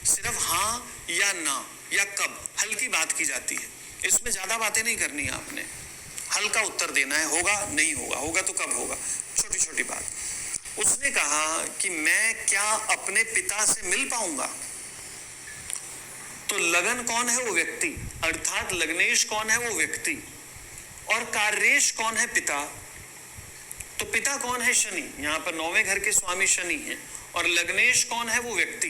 सिर्फ हाँ या ना या कब, हल्की बात की जाती है। इसमें ज्यादा बातें नहीं करनी है आपने, हल्का उत्तर देना है, होगा नहीं होगा, होगा तो कब होगा, छोटी छोटी बात। उसने कहा कि मैं क्या अपने पिता से मिल पाऊंगा? तो लगन कौन है? वो व्यक्ति, अर्थात लग्नेश कौन है? वो व्यक्ति। और कार्येश कौन है? पिता। तो पिता कौन है? शनि। यहां पर 9वें घर के स्वामी शनि हैं। और लग्नेश कौन है? वो व्यक्ति।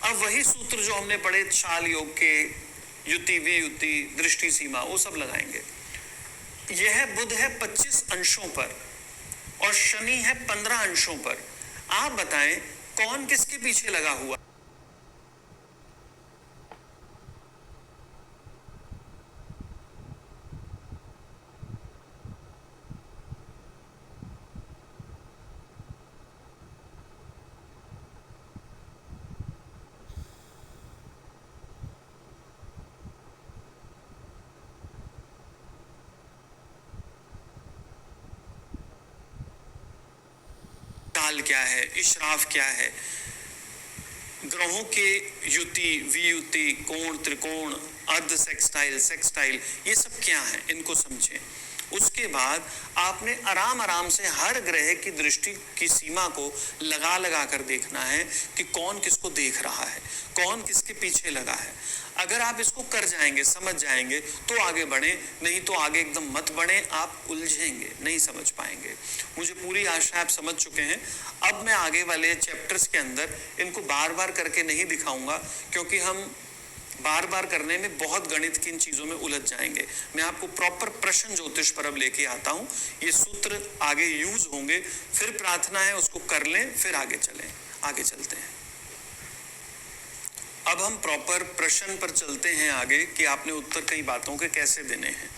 अब वही सूत्र जो हमने पढ़े शाल योग के, युति वियुति दृष्टि सीमा, वो सब लगाएंगे। यह बुध है 25 अंशों पर और शनि है 15 अंशों पर। आप बताएं कौन किसके पीछे लगा हुआ? काल क्या है, इशराफ क्या है, ग्रहों के युति वियुति, कोण त्रिकोण, अर्ध सेक्सटाइल, सेक्सटाइल, ये सब क्या है, इनको समझें। उसके बाद आपने आराम आराम से हर ग्रह की दृष्टि की सीमा को लगा लगा कर देखना है कि कौन किसको देख रहा है, कौन किसके पीछे लगा है। अगर आप इसको कर जाएंगे, समझ जाएंगे तो आगे बढ़े, नहीं तो आगे एकदम मत बढ़े, आप उलझेंगे, नहीं समझ पाएंगे। मुझे पूरी आशा आप समझ चुके हैं। अब मैं आगे वाले चैप्टर्स के अंदर इनको बार बार करके नहीं दिखाऊंगा, क्योंकि हम बार बार करने में बहुत गणित की इन चीजों में उलझ जाएंगे। मैं आपको प्रॉपर प्रश्न ज्योतिष पर अब लेके आता हूं, ये सूत्र आगे यूज होंगे। फिर प्रार्थना है उसको कर लें, फिर आगे चलें, आगे चलते हैं। अब हम प्रॉपर प्रश्न पर चलते हैं आगे कि आपने उत्तर कई बातों के कैसे देने हैं।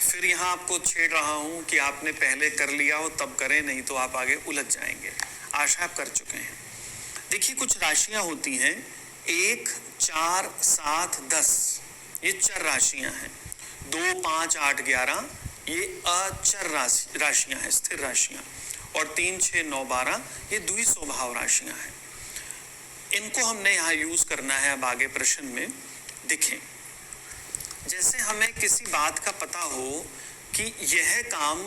फिर यहां आपको छेड़ रहा हूं कि आपने पहले कर लिया हो तब करें, नहीं तो आप आगे उलझ जाएंगे। आशा आप कर चुके हैं। देखिए, कुछ राशियां होती हैं 1, 4, 7, 10, ये चर राशियां हैं। 2, 5, 8, 11 ये अचर राशियां हैं, स्थिर राशियां। और 3, 6, 9, 12 ये द्विस्वभाव राशियां हैं। इनको हमने यहाँ यूज करना है अब आगे प्रश्न में। देखें, जैसे हमें किसी बात का पता हो कि यह काम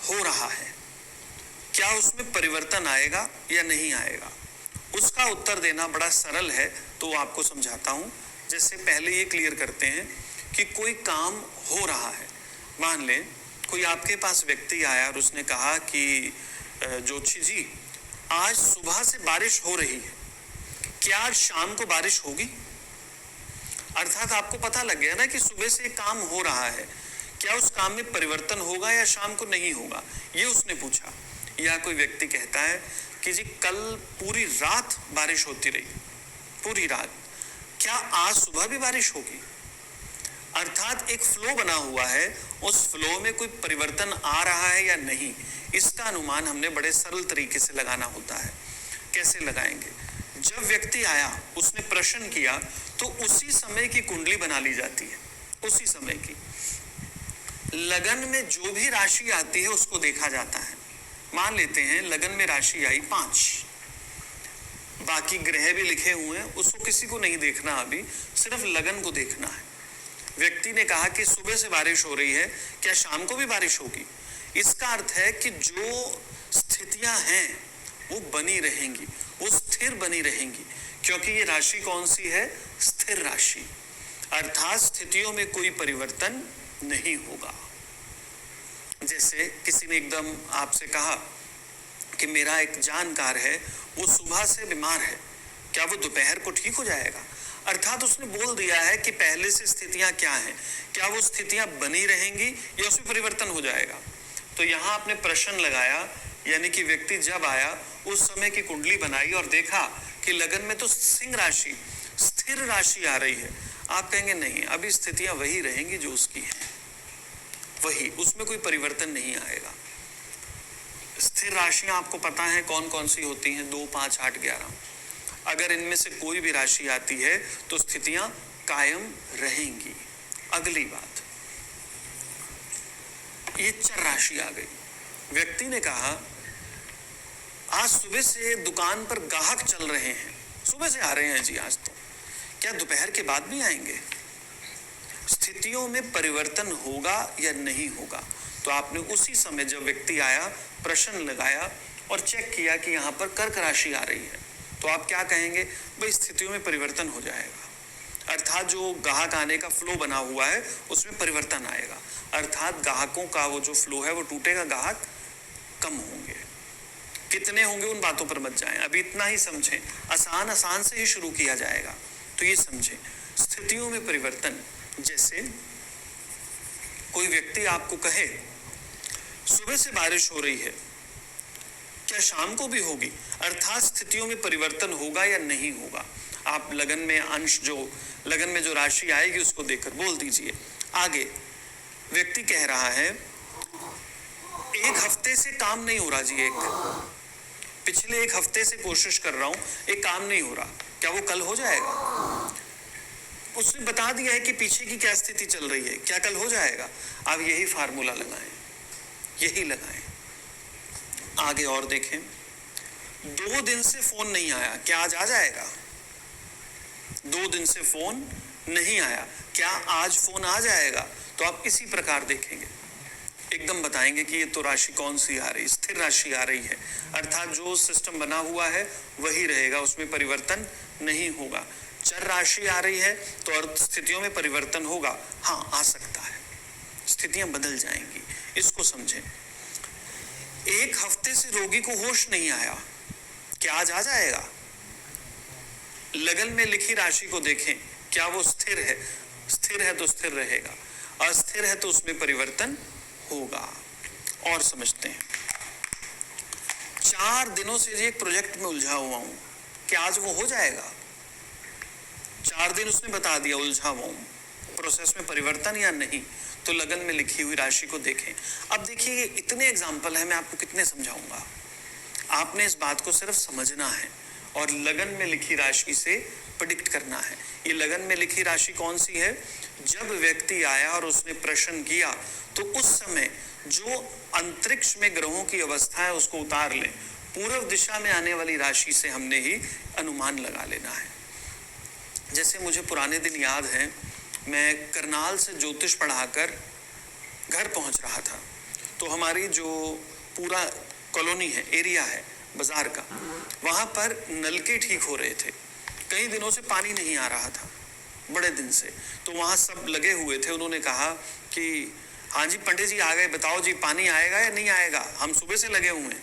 हो रहा है, क्या उसमें परिवर्तन आएगा या नहीं आएगा, उसका उत्तर देना बड़ा सरल है। तो आपको समझाता हूं। जैसे पहले ये क्लियर करते हैं कि कोई काम हो रहा है। मान लें कोई आपके पास व्यक्ति आया और उसने कहा कि जोशी जी, आज सुबह से बारिश हो रही है, क्या आज शाम को बारिश होगी? अर्थात आपको पता लग गया ना कि सुबह से काम हो रहा है, क्या उस काम में परिवर्तन होगा या शाम को नहीं होगा, ये उसने पूछा। या कोई व्यक्ति कहता है कि जी कल पूरी रात बारिश होती रही, पूरी रात, क्या आज सुबह भी बारिश होगी? अर्थात एक फ्लो बना हुआ है, उस फ्लो में कोई परिवर्तन आ रहा है या नहीं, इसका अनुमान हमने बड़े सरल तरीके से लगाना होता है। कैसे लगाएंगे? जब व्यक्ति आया, उसने प्रश्न किया, तो उसी समय की कुंडली बना ली जाती है, उसी समय की। लगन में जो भी राशि आती है उसको देखा जाता है। मान लेते हैं लगन में राशि आई 5, बाकी ग्रह भी लिखे हुए हैं, उसको किसी को नहीं देखना, अभी सिर्फ लगन को देखना है। व्यक्ति ने कहा कि सुबह से बारिश हो रही है, क्या शाम को भी बारिश होगी? इसका अर्थ है कि जो स्थितियां हैं वो बनी रहेंगी, वो स्थिर बनी रहेंगी, क्योंकि ये राशि कौन सी है? स्थिर राशि। अर्थात स्थितियों में कोई परिवर्तन नहीं होगा। जैसे किसी ने एकदम आपसे कहा कि मेरा एक जानकार है, वो सुबह से बीमार है, क्या वो दोपहर को ठीक हो जाएगा? अर्थात उसने बोल दिया है कि पहले से स्थितियां क्या हैं, क्या वो स्थितियां बनी रहेंगी या उसमें परिवर्तन हो जाएगा। तो यहाँ आपने प्रश्न लगाया, यानी कि व्यक्ति जब आया उस समय की कुंडली बनाई और देखा कि लगन में तो सिंह राशि, स्थिर राशि आ रही है। आप कहेंगे नहीं, अभी स्थितियां वही रहेंगी जो उसकी है, वही, उसमें कोई परिवर्तन नहीं आएगा। स्थिर राशियां आपको पता है कौन कौन सी होती हैं? 2, 5, 8, 11। अगर इनमें से कोई भी राशि आती है तो स्थितियां कायम रहेंगी। अगली बात, ये चर राशि आ गई। व्यक्ति ने कहा आज सुबह से दुकान पर ग्राहक चल रहे हैं, सुबह सुबह से आ रहे हैं जी आज तो, क्या दोपहर के बाद भी आएंगे? स्थितियों में परिवर्तन होगा या नहीं होगा? तो आपने उसी समय जब व्यक्ति आया प्रश्न लगाया और चेक किया कि यहाँ पर कर्क राशि आ रही है, तो आप क्या कहेंगे? भाई स्थितियों में परिवर्तन हो जाएगा, अर्थात जो ग्राहक आने का फ्लो बना हुआ है उसमें परिवर्तन आएगा, अर्थात ग्राहकों का वो जो फ्लो है वो टूटेगा, ग्राहक कम होंगे। कितने होंगे उन बातों पर मत जाएं, अभी इतना ही समझें, आसान से ही शुरू किया जाएगा। तो ये समझें स्थितियों में परिवर्तन, जैसे कोई व्यक्ति आपको कहे सुबह से बारिश हो रही है, क्या शाम को भी होगी? अर्थात स्थितियों में परिवर्तन होगा या नहीं होगा। आप लगन में अंश जो लगन में जो राशि आएगी उसको देखकर बोल दीजिए। आगे व्यक्ति कह रहा है एक हफ्ते से काम नहीं हो रहा जी, पिछले एक हफ्ते से कोशिश कर रहा हूं, एक काम नहीं हो रहा, क्या वो कल हो जाएगा? उसने बता दिया है कि पीछे की क्या स्थिति चल रही है, क्या कल हो जाएगा? आप यही फार्मूला लगाएं, यही लगाएं। आगे और देखें, 2 दिन से फोन नहीं आया, क्या आज आ जाएगा? 2 दिन से फोन नहीं आया, क्या आज फोन आ जाएगा? तो आप इसी प्रकार देखेंगे, एकदम बताएंगे कि ये तो राशि कौन सी आ रही, स्थिर राशि आ रही है, अर्थात जो सिस्टम बना हुआ है वही रहेगा, उसमें परिवर्तन नहीं होगा। चर राशि आ रही है तो अर्थ स्थितियों में परिवर्तन होगा, हाँ आ सकता है, स्थितियां बदल जाएंगी, इसको समझें। एक हफ्ते से रोगी को होश नहीं आया, क्या आज आ जाएगा? लगन में लिखी राशि को देखें, क्या वो स्थिर है? स्थिर है तो स्थिर रहेगा, अस्थिर है तो उसमें परिवर्तन होगा। और समझते हैं, 4 दिनों से एक प्रोजेक्ट में उलझा हुआ हूं, क्या आज वो हो जाएगा? 4 दिन उसने बता दिया उलझा हुआ हूं, प्रोसेस में परिवर्तन या नहीं? तो लगन में लिखी हुई राशि को देखें। अब देखिए इतने एग्जाम्पल है, मैं आपको कितने समझाऊंगा, आपने इस बात को सिर्फ समझना है और लगन में लिखी राशि से प्रेडिक्ट करना है। ये लगन में लिखी राशि कौन सी है? जब व्यक्ति आया और उसने प्रश्न किया तो उस समय जो अंतरिक्ष में ग्रहों की अवस्था है उसको उतार लें, पूर्व दिशा में आने वाली राशि से हमने ही अनुमान लगा लेना है। जैसे मुझे पुराने दिन याद है, मैं करनाल से ज्योतिष पढ़ाकर घर पहुंच रहा था, तो हमारी जो पूरा कॉलोनी है, एरिया है बाजार का, वहां पर नलके ठीक हो रहे थे, कई दिनों से पानी नहीं आ रहा था, बड़े दिन से। तो वहां सब लगे हुए थे, उन्होंने कहा कि हाँ जी पंडित जी आ गए, बताओ जी पानी आएगा या नहीं आएगा? हम सुबह से लगे हुए हैं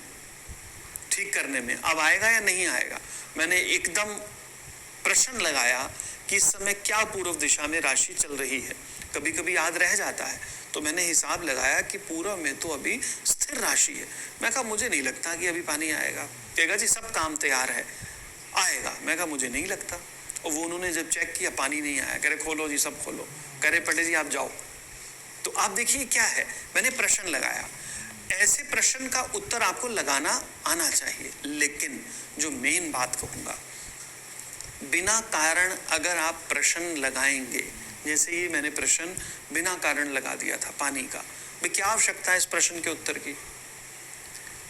ठीक करने में, अब आएगा या नहीं आएगा? मैंने एकदम प्रश्न लगाया कि इस समय क्या पूर्व दिशा में राशि चल रही है, कभी कभी याद रह जाता है, तो मैंने हिसाब लगाया कि पूर्व में तो अभी स्थिर राशि है। मैं कहा मुझे नहीं लगता कि अभी पानी आएगा। कहेगा जी सब काम तैयार है, आएगा। मैं कहा मुझे नहीं लगता। और वो उन्होंने जब चेक किया पानी नहीं आया, कह रहे खोलो जी सब खोलो, कह रहे पंडित जी आप जाओ। तो आप देखिए क्या है, मैंने प्रश्न लगाया। ऐसे प्रश्न का उत्तर आपको लगाना आना चाहिए, लेकिन जो मेन बात कहूंगा, बिना कारण अगर आप प्रश्न लगाएंगे, जैसे ही मैंने प्रश्न बिना कारण लगा दिया था पानी का, भाई क्या आवश्यकता है इस प्रश्न के उत्तर की?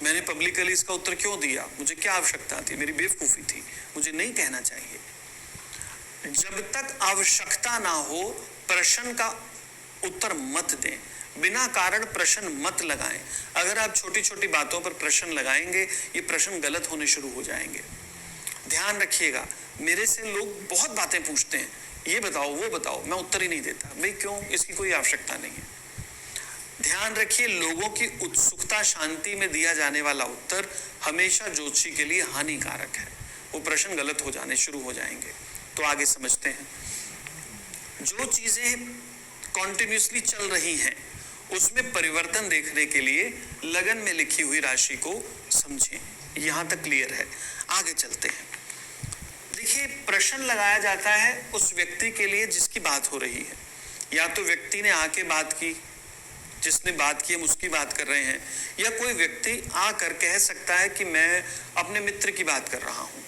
मैंने पब्लिकली इसका उत्तर क्यों दिया? मुझे क्या आवश्यकता थी? मेरी बेवकूफी थी, मुझे नहीं कहना चाहिए। जब तक आवश्यकता ना हो प्रश्न का उत्तर मत दें, बिना कारण प्रश्न मत लगाएं। अगर आप छोटी छोटी बातों पर प्रश्न लगाएंगे, ये प्रश्न गलत होने शुरू हो जाएंगे। ध्यान रखिएगा, मेरे से लोग बहुत बातें पूछते हैं, ये बताओ वो बताओ, मैं उत्तर ही नहीं देता। भाई क्यों? इसकी कोई आवश्यकता नहीं है। ध्यान रखिए, लोगों की उत्सुकता शांति में दिया जाने वाला उत्तर हमेशा ज्योतिषी के लिए हानिकारक है, वो प्रश्न गलत हो जाने शुरू हो जाएंगे। तो आगे समझते हैं, जो चीजें कॉन्टिन्यूसली चल रही हैं उसमें परिवर्तन देखने के लिए लगन में लिखी हुई राशि को समझें। यहां तक क्लियर है? आगे चलते हैं। देखिए, प्रश्न लगाया जाता है उस व्यक्ति के लिए जिसकी बात हो रही है। या तो व्यक्ति ने आके बात की, जिसने बात की हम उसकी बात कर रहे हैं, या कोई व्यक्ति आकर कह सकता है कि मैं अपने मित्र की बात कर रहा हूं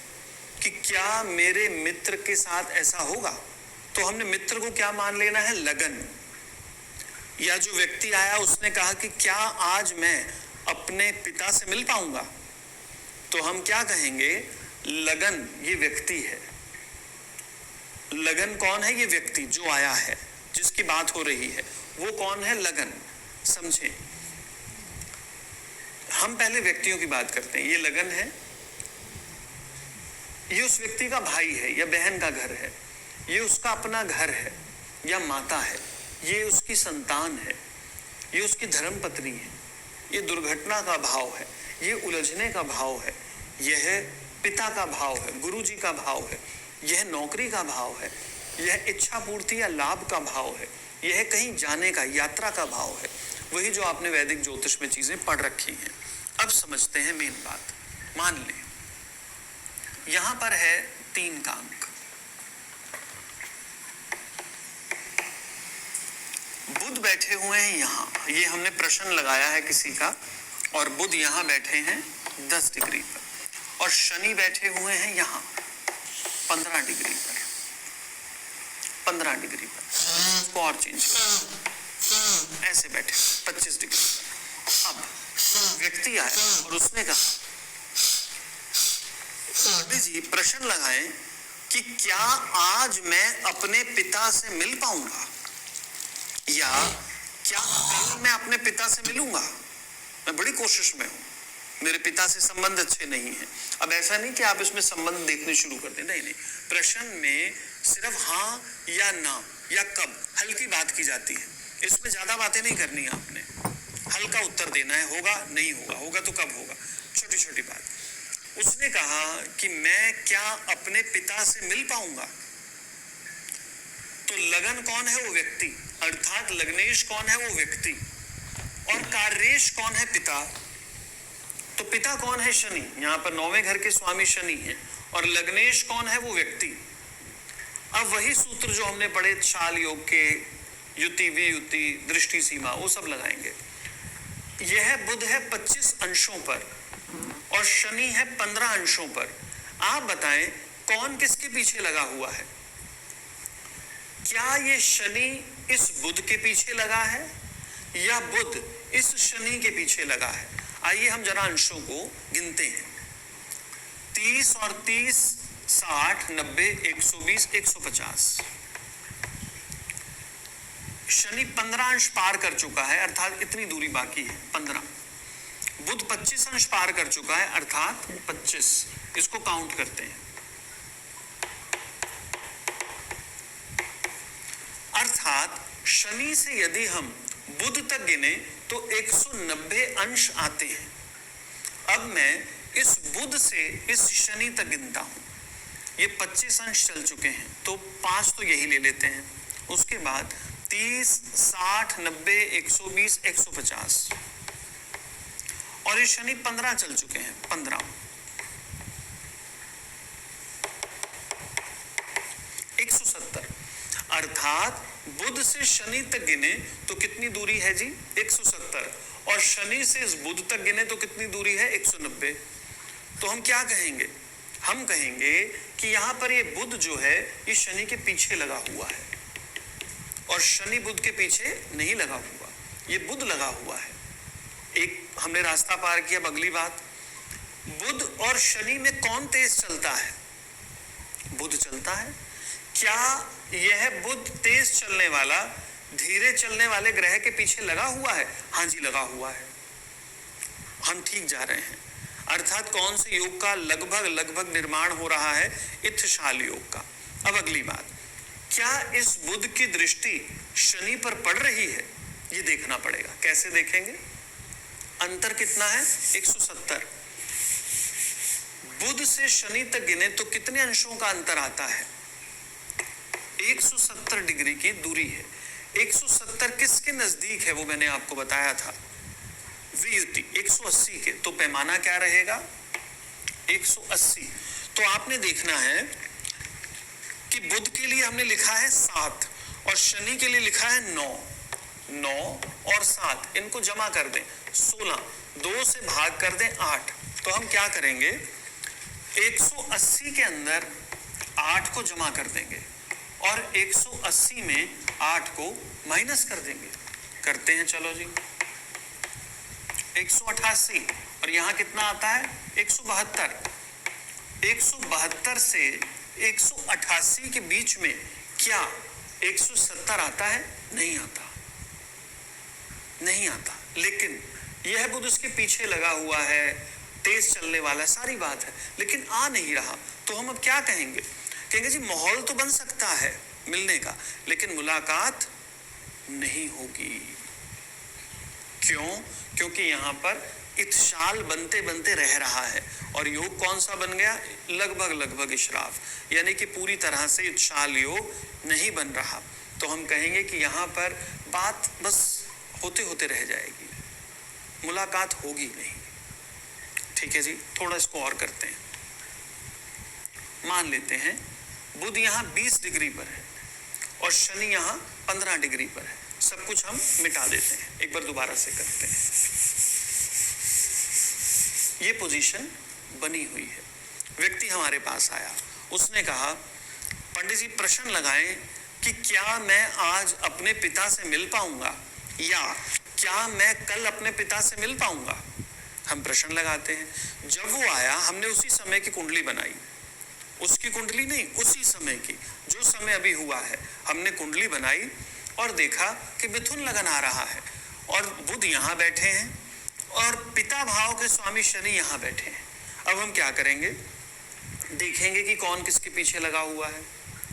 कि क्या मेरे मित्र के साथ ऐसा होगा। तो हमने मित्र को क्या मान लेना है? लगन। या जो व्यक्ति आया उसने कहा कि क्या आज मैं अपने पिता से मिल पाऊंगा, तो हम क्या कहेंगे? लगन, ये व्यक्ति है। लगन कौन है? ये व्यक्ति जो आया है, जिसकी बात हो रही है, वो कौन है? लगन। समझे, हम पहले व्यक्तियों की बात करते हैं। ये लगन है, ये उस व्यक्ति का भाई है या बहन का घर है, ये उसका अपना घर है या माता है, ये उसकी संतान है, ये उसकी धर्मपत्नी है, ये दुर्घटना का भाव है, ये उलझने का भाव है, यह पिता का भाव है, गुरु जी का भाव है, यह नौकरी का भाव है, यह इच्छा पूर्ति या लाभ का भाव है, यह कहीं जाने का, यात्रा का भाव है। वही जो आपने वैदिक ज्योतिष में चीजें पढ़ रखी हैं। अब समझते हैं मेन बात। मान लें यहां पर है 3 का अंक, बुध बैठे हुए हैं यहां, ये हमने प्रश्न लगाया है किसी का, और बुध यहां बैठे हैं 10 डिग्री पर, और शनि बैठे हुए हैं यहां 15 डिग्री पर, 15 डिग्री पर, इसको और चेंज करो, ऐसे बैठे 25 डिग्री पर। अब व्यक्ति आया और उसने कहा, जी प्रश्न लगाएं कि क्या आज मैं अपने पिता से मिल पाऊंगा, या क्या कल मैं अपने पिता से मिलूंगा? मैं बड़ी कोशिश में हूं, मेरे पिता से संबंध अच्छे नहीं है। अब ऐसा नहीं कि आप इसमें संबंध देखने शुरू कर दें, नहीं नहीं, प्रश्न में सिर्फ हाँ या ना या कब, हल्की बात की जाती है, इसमें ज्यादा बातें नहीं करनी है आपने, हल्का उत्तर देना है, होगा नहीं होगा, होगा तो कब होगा, छोटी छोटी बात। उसने कहा कि मैं क्या अपने पिता से मिल पाऊंगा? तो लगन कौन है? वो व्यक्ति, अर्थात लग्नेश कौन है? वो व्यक्ति, और कार्येश कौन है? पिता। तो पिता कौन है? शनि, यहां पर 9वें घर के स्वामी शनि है, और लग्नेश कौन है? वो व्यक्ति। अब वही सूत्र जो हमने पढ़े शाल योग के, युति वियुति दृष्टि सीमा, वो सब लगाएंगे। यह बुध है 25 अंशों पर और शनि है 15 अंशों पर। आप बताएं कौन किसके पीछे लगा हुआ है? क्या ये शनि इस बुध के पीछे लगा है या बुध इस शनि के पीछे लगा है? आइए हम जरा अंशों को गिनते हैं। 30 और 30, 60, 90, 120, 150। शनि 15 अंश पार कर चुका है, अर्थात इतनी दूरी बाकी है 15। बुध 25 अंश पार कर चुका है, अर्थात 25। इसको काउंट करते हैं। अर्थात शनि से यदि हम बुध तक गिने तो 190 अंश आते हैं। अब मैं इस बुध से इस शनि तक गिनता हूं, ये 25 अंश चल चुके हैं, तो 5 तो यही ले लेते हैं। उसके बाद 30, 60, 90, 120, 150, और ये शनि 15 चल चुके हैं, 15, 170। अर्थात बुध से शनि तक गिने तो कितनी दूरी है जी? 170, और शनि से इस बुध तक गिने तो कितनी दूरी है? 190। तो हम क्या कहेंगे? हम कहेंगे कि यहां पर ये बुध जो है ये शनि के पीछे लगा हुआ है, और शनि बुध के पीछे नहीं लगा हुआ, ये बुध लगा हुआ है। एक हमने रास्ता पार किया। अब अगली बात, बुध और शनि में कौन तेज चलता है? बुध चलता है। क्या यह बुध तेज चलने वाला धीरे चलने वाले ग्रह के पीछे लगा हुआ है? हाँ जी, लगा हुआ है। हम ठीक जा रहे हैं। अर्थात कौन से योग का लगभग निर्माण हो रहा है? इत्थशाल योग का। अब अगली बात, क्या इस बुध की दृष्टि शनि पर पड़ रही है? ये देखना पड़ेगा। कैसे देखेंगे? अंतर कितना है? 170। बुध से शनि तक गिने तो कितने अंशों का अंतर आता है? 170 डिग्री की दूरी है। 170 किसके नजदीक है? वो मैंने आपको बताया था, वियुति 180 के। तो पैमाना क्या रहेगा? 180। तो आपने देखना है कि बुध के लिए हमने लिखा है 7 और शनि के लिए लिखा है 9। 9 और 7 इनको जमा कर दें 16, 2 से भाग कर दें 8। तो हम क्या करेंगे? 180 के अंदर 8 को जमा कर देंगे और 180 में 8 को माइनस कर देंगे। करते हैं, चलो जी। 188 और यहां कितना आता है? 172। 172 से 188 के बीच में क्या 170 आता है? नहीं आता, नहीं आता। लेकिन यह बुध उसके पीछे लगा हुआ है, तेज चलने वाला, सारी बात है, लेकिन आ नहीं रहा। तो हम अब क्या कहेंगे? कहेंगे जी माहौल तो बन सकता है मिलने का, लेकिन मुलाकात नहीं होगी। क्यों? क्योंकि यहां पर इत्शाल बनते बनते रह रहा है। और योग कौन सा बन गया? लगभग इशराफ, यानी कि पूरी तरह से इत्शाल योग नहीं बन रहा। तो हम कहेंगे कि यहां पर बात बस होते होते रह जाएगी, मुलाकात होगी नहीं। ठीक है जी, थोड़ा इसको और करते हैं। मान लेते हैं बुध यहाँ 20 डिग्री पर है और शनि यहाँ 15 डिग्री पर है। सब कुछ हम मिटा देते हैं, एक बार दोबारा से करते हैं। ये पोजीशन बनी हुई है। व्यक्ति हमारे पास आया, उसने कहा पंडित जी प्रश्न लगाएं कि क्या मैं आज अपने पिता से मिल पाऊंगा या क्या मैं कल अपने पिता से मिल पाऊंगा। हम प्रश्न लगाते हैं। जब वो आया हमने उसी समय की कुंडली बनाई, उसकी कुंडली नहीं, उसी समय की, जो समय अभी हुआ है हमने कुंडली बनाई और देखा कि मिथुन लगन आ रहा है और बुध यहाँ बैठे हैं और पिता भाव के स्वामी शनि यहाँ बैठे हैं। अब हम क्या करेंगे? देखेंगे कि कौन किसके पीछे लगा हुआ है।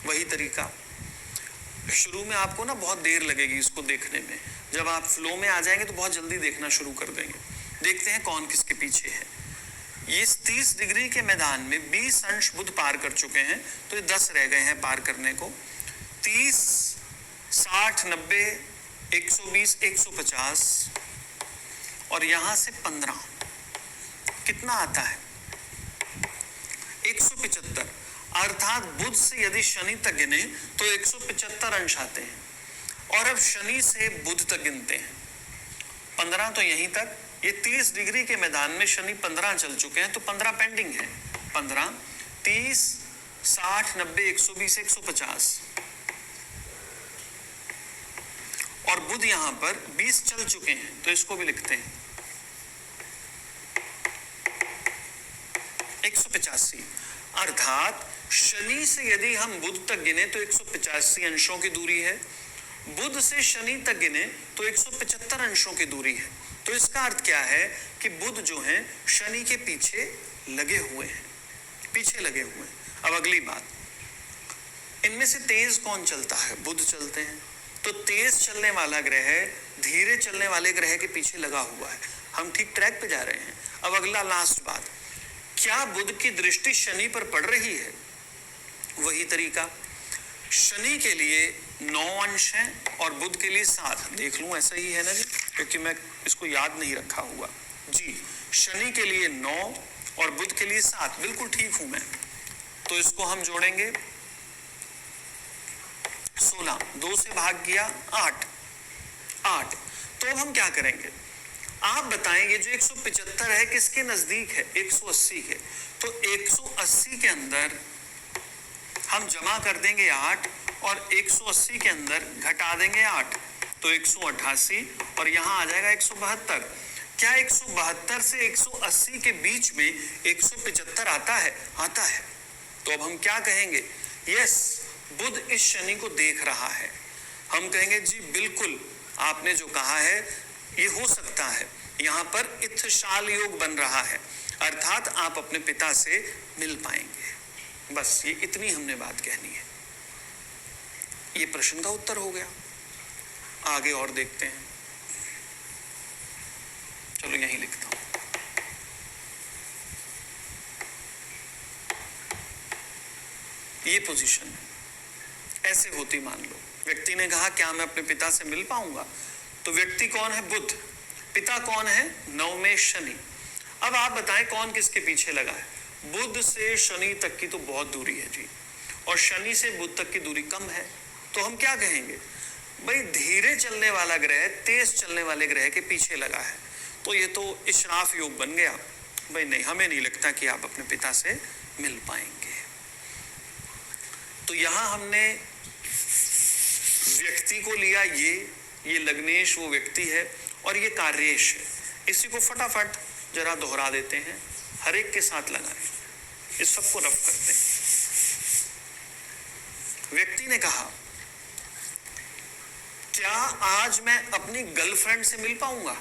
वही तरीका, शुरू में आपको ना बहुत देर लगेगी इसको देखने में, जब आप फ्लो में आ जाएंगे तो बहुत जल्दी देखना शुरू कर देंगे। देखते हैं कौन किसके पीछे है। ये 30 डिग्री के मैदान में 20 अंश बुध पार कर चुके हैं, तो ये 10 रह गए हैं पार करने को। 30, 60, 90, 120, 150 और यहां से 15 कितना आता है? 175। अर्थात बुध से यदि शनि तक गिने तो 175 अंश आते हैं। और अब शनि से बुध तक गिनते हैं, 15 तो यहीं तक। ये 30 डिग्री के मैदान में शनि 15 चल चुके हैं, तो 15 पेंडिंग है। 15, 30, 60, 90, 120, 150 और बुध यहां पर 20 चल चुके हैं, तो इसको भी लिखते हैं 185। अर्थात शनि से यदि हम बुध तक गिने तो 185 अंशों की दूरी है, बुध से शनि तक गिने तो 175 अंशों की दूरी है। तो इसका अर्थ क्या है कि बुध जो है शनि के पीछे लगे हुए हैं, पीछे लगे हुए हैं। अब अगली बात, इनमें से तेज कौन चलता है? बुध चलते हैं। तो तेज चलने वाला ग्रह धीरे चलने वाले ग्रह के पीछे लगा हुआ है। हम ठीक ट्रैक पे जा रहे हैं। अब अगला लास्ट बात, क्या बुध की दृष्टि शनि पर पड़ रही है? वही तरीका, शनि के लिए 9 अंश हैं और बुध के लिए 7। देख लूं ऐसा ही है ना जी, क्योंकि मैं इसको याद नहीं रखा हुआ जी। शनि के लिए 9 और बुध के लिए 7, बिल्कुल ठीक हूं मैं। तो इसको हम जोड़ेंगे 16, 2 से भाग गया 8। तो अब हम क्या करेंगे? आप बताएं, ये जो 175 है किसके नजदीक है? 180 के। तो 180 के अंदर हम जमा कर देंगे 8 और 180 के अंदर घटा देंगे 8, तो 188 और यहाँ आ जाएगा 172। क्या 172 से 180 के बीच में 175 आता है? आता है। तो अब हम क्या कहेंगे? यस, बुध इस शनि को देख रहा है। हम कहेंगे जी बिल्कुल, आपने जो कहा है ये हो सकता है, यहाँ पर इत्थशाल योग बन रहा है, अर्थात आप अपने पिता से मिल पाएंगे। बस ये इतनी हमने बात कहनी है। ये प्रश्न का उत्तर हो गया। आगे और देखते हैं। चलो यहीं लिखता हूं। ये पोजीशन ऐसे होती, मान लो व्यक्ति ने कहा क्या मैं अपने पिता से मिल पाऊंगा? तो व्यक्ति कौन है? बुध। पिता कौन है? 9 में शनि। अब आप बताएं कौन किसके पीछे लगा है? बुध से शनि तक की तो बहुत दूरी है जी, और शनि से बुध तक की दूरी कम है। तो हम क्या कहेंगे? भाई धीरे चलने वाला ग्रह तेज चलने वाले ग्रह के पीछे लगा है, तो ये तो इशराफ योग बन गया। भाई नहीं, हमें नहीं लगता कि आप अपने पिता से मिल पाएंगे। तो यहां हमने व्यक्ति को लिया, ये लग्नेश वो व्यक्ति है और ये कार्येश है। इसी को फटाफट जरा दोहरा देते हैं, हर एक के साथ लगाएं, इस सबको रफ करते हैं। व्यक्ति ने कहा, क्या आज मैं अपनी गर्लफ्रेंड से मिल पाऊंगा?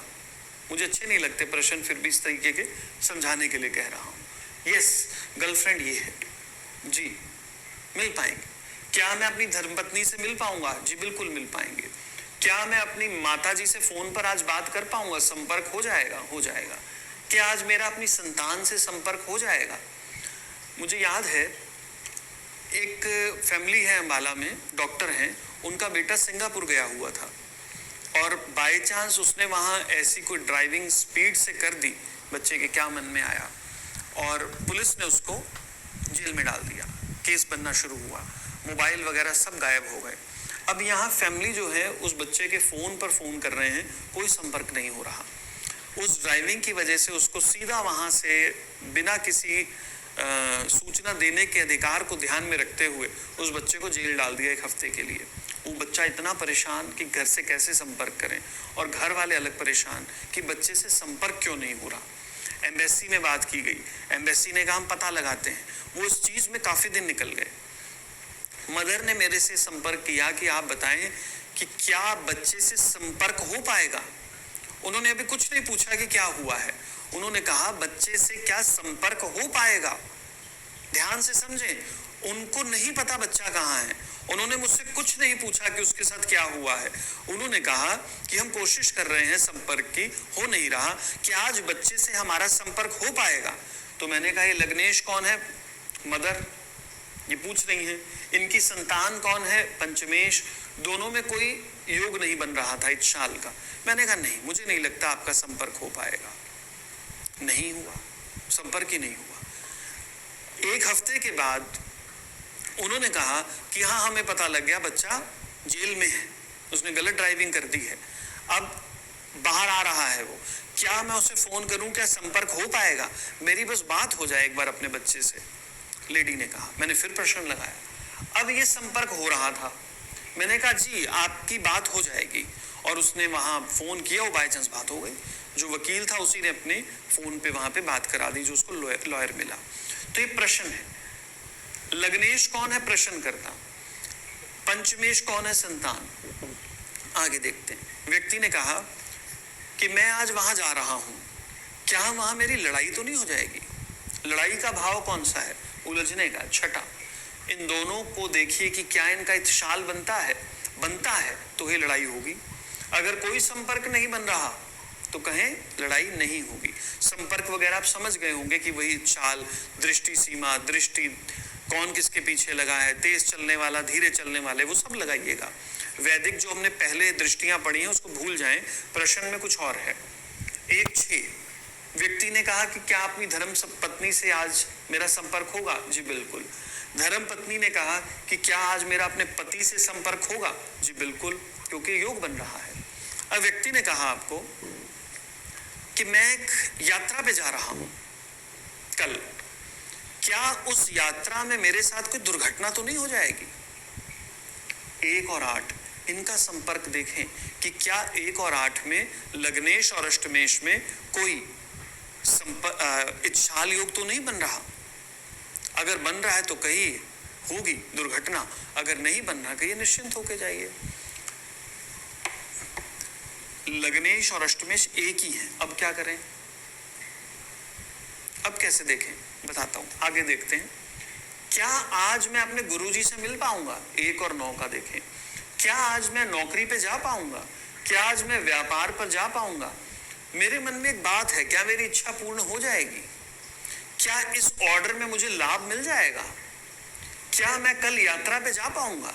मुझे अच्छे नहीं लगते प्रश्न, फिर भी इस तरीके के समझाने के लिए कह रहा हूं। यस, गर्लफ्रेंड ये है जी, मिल पाएंगे। क्या मैं अपनी धर्मपत्नी से मिल पाऊंगा? जी बिल्कुल मिल पाएंगे। क्या मैं अपनी माताजी से फोन पर आज बात कर पाऊंगा? संपर्क हो जाएगा, हो जाएगा। क्या आज मेरा अपनी संतान से संपर्क हो जाएगा? मुझे याद है, एक फैमिली है अंबाला में, डॉक्टर हैं, उनका बेटा सिंगापुर गया हुआ था और बाय चांस उसने वहाँ ऐसी कोई ड्राइविंग स्पीड से कर दी, बच्चे के क्या मन में आया, और पुलिस ने उसको जेल में डाल दिया। केस बनना शुरू हुआ, मोबाइल वगैरह सब गायब हो गए। अब यहाँ फैमिली जो है उस बच्चे के फ़ोन पर फ़ोन कर रहे हैं, कोई संपर्क नहीं हो रहा। उस ड्राइविंग की वजह से उसको सीधा वहाँ से बिना किसी सूचना देने के अधिकार को ध्यान में रखते हुए उस बच्चे को जेल डाल दिया 1 हफ्ते के लिए। वो बच्चा इतना परेशान कि घर से कैसे संपर्क करें, और घर वाले अलग परेशान कि बच्चे से संपर्क क्यों नहीं हो रहा। एम्बेसी में बात की गई, एम्बेसी ने कहा हम पता लगाते हैं। वो इस चीज़ में काफ़ी दिन निकल गए। मदर ने मेरे से संपर्क किया कि आप बताएं कि क्या बच्चे से संपर्क हो पाएगा। उन्होंने अभी कुछ नहीं पूछा कि क्या हुआ है, उन्होंने कहा बच्चे से क्या संपर्क हो पाएगा। ध्यान से समझें, उनको नहीं पता बच्चा कहाँ है। उन्होंने मुझसे कुछ नहीं पूछा कि उसके साथ क्या हुआ है। उन्होंने कहा कि हम कोशिश कर रहे हैं संपर्क की, हो नहीं रहा, कि आज बच्चे से हमारा संपर्क हो पाएगा। तो मैंने कहा ये लग्नेश कौन है? मदर ये पूछ रही हैं। इनकी संतान कौन है? पंचमेश। दोनों में कोई योग नहीं बन रहा था इच्छाल का। मैंने कहा नहीं, मुझे नहीं लगता आपका संपर्क हो पाएगा। नहीं हुआ, संपर्क ही नहीं हुआ। 1 हफ्ते के बाद उन्होंने कहा कि हाँ, हमें पता लग गया बच्चा जेल में है, उसने गलत ड्राइविंग कर दी है, अब बाहर आ रहा है वो। क्या मैं उसे फोन करूं? क्या संपर्क हो पाएगा? मेरी बस बात हो जाए एक बार अपने बच्चे से, लेडी ने कहा। मैंने फिर प्रश्न लगाया। अब ये संपर्क हो रहा था। मैंने कहा जी आपकी बात हो जाएगी, और उसने वहां फोन किया, वो बाय चांस बात हो गई। जो वकील था उसी ने अपने फोन पे वहां पे बात करा दी, जो उसको लॉयर मिला। तो ये प्रश्न है, लग्नेश कौन है? प्रश्न करता। पंचमेश कौन है? संतान। आगे देखते हैं। व्यक्ति ने कहा कि मैं आज वहां जा रहा हूं, क्या वहां मेरी लड़ाई तो नहीं हो जाएगी? लड़ाई का भाव कौन सा है? उलझने का। छठा, इन दोनों को देखिए कि क्या इनका इत्शाल बनता है। बनता है तो ही लड़ाई होगी। अगर कोई संपर्क नहीं बन रहा तो कहें लड़ाई नहीं होगी। संपर्क वगैरह आप समझ गए होंगे कि वही चाल, दृष्टि सीमा, दृष्टि कौन किसके पीछे लगा है, तेज चलने वाला, धीरे चलने वाले, वो सब लगाइएगा। वैदिक जो हमने पहले दृष्टियां पढ़ी हैं उसको भूल जाएं, प्रश्न में कुछ और है। 1-6, व्यक्ति ने कहा कि क्या अपनी धर्म पत्नी से आज मेरा संपर्क होगा? जी बिल्कुल। धर्म पत्नी ने कहा कि क्या आज मेरा अपने पति से संपर्क होगा? जी बिल्कुल, क्योंकि योग बन रहा है। अब व्यक्ति ने कहा आपको कि मैं एक यात्रा पे जा रहा हूं कल, क्या उस यात्रा में मेरे साथ कोई दुर्घटना तो नहीं हो जाएगी? 1 और 8, इनका संपर्क देखें कि क्या 1 और 8 में लग्नेश और अष्टमेश में कोई इच्छाल योग तो नहीं बन रहा। अगर बन रहा है तो कहिए होगी दुर्घटना, अगर नहीं बन रहा कहिए निश्चिंत होके जाइए। लग्नेश और अष्टमेश एक ही है। अब क्या करें? अब कैसे देखें बताता हूं, आगे देखते हैं। क्या आज मैं अपने गुरुजी से मिल पाऊंगा? 1 और 9 का देखें। क्या आज मैं नौकरी पे जा पाऊंगा? क्या आज मैं व्यापार पर जा पाऊंगा? मेरे मन में एक बात है, क्या मेरी इच्छा पूर्ण हो जाएगी? क्या इस ऑर्डर में मुझे लाभ मिल जाएगा? क्या मैं कल यात्रा पे जा पाऊंगा?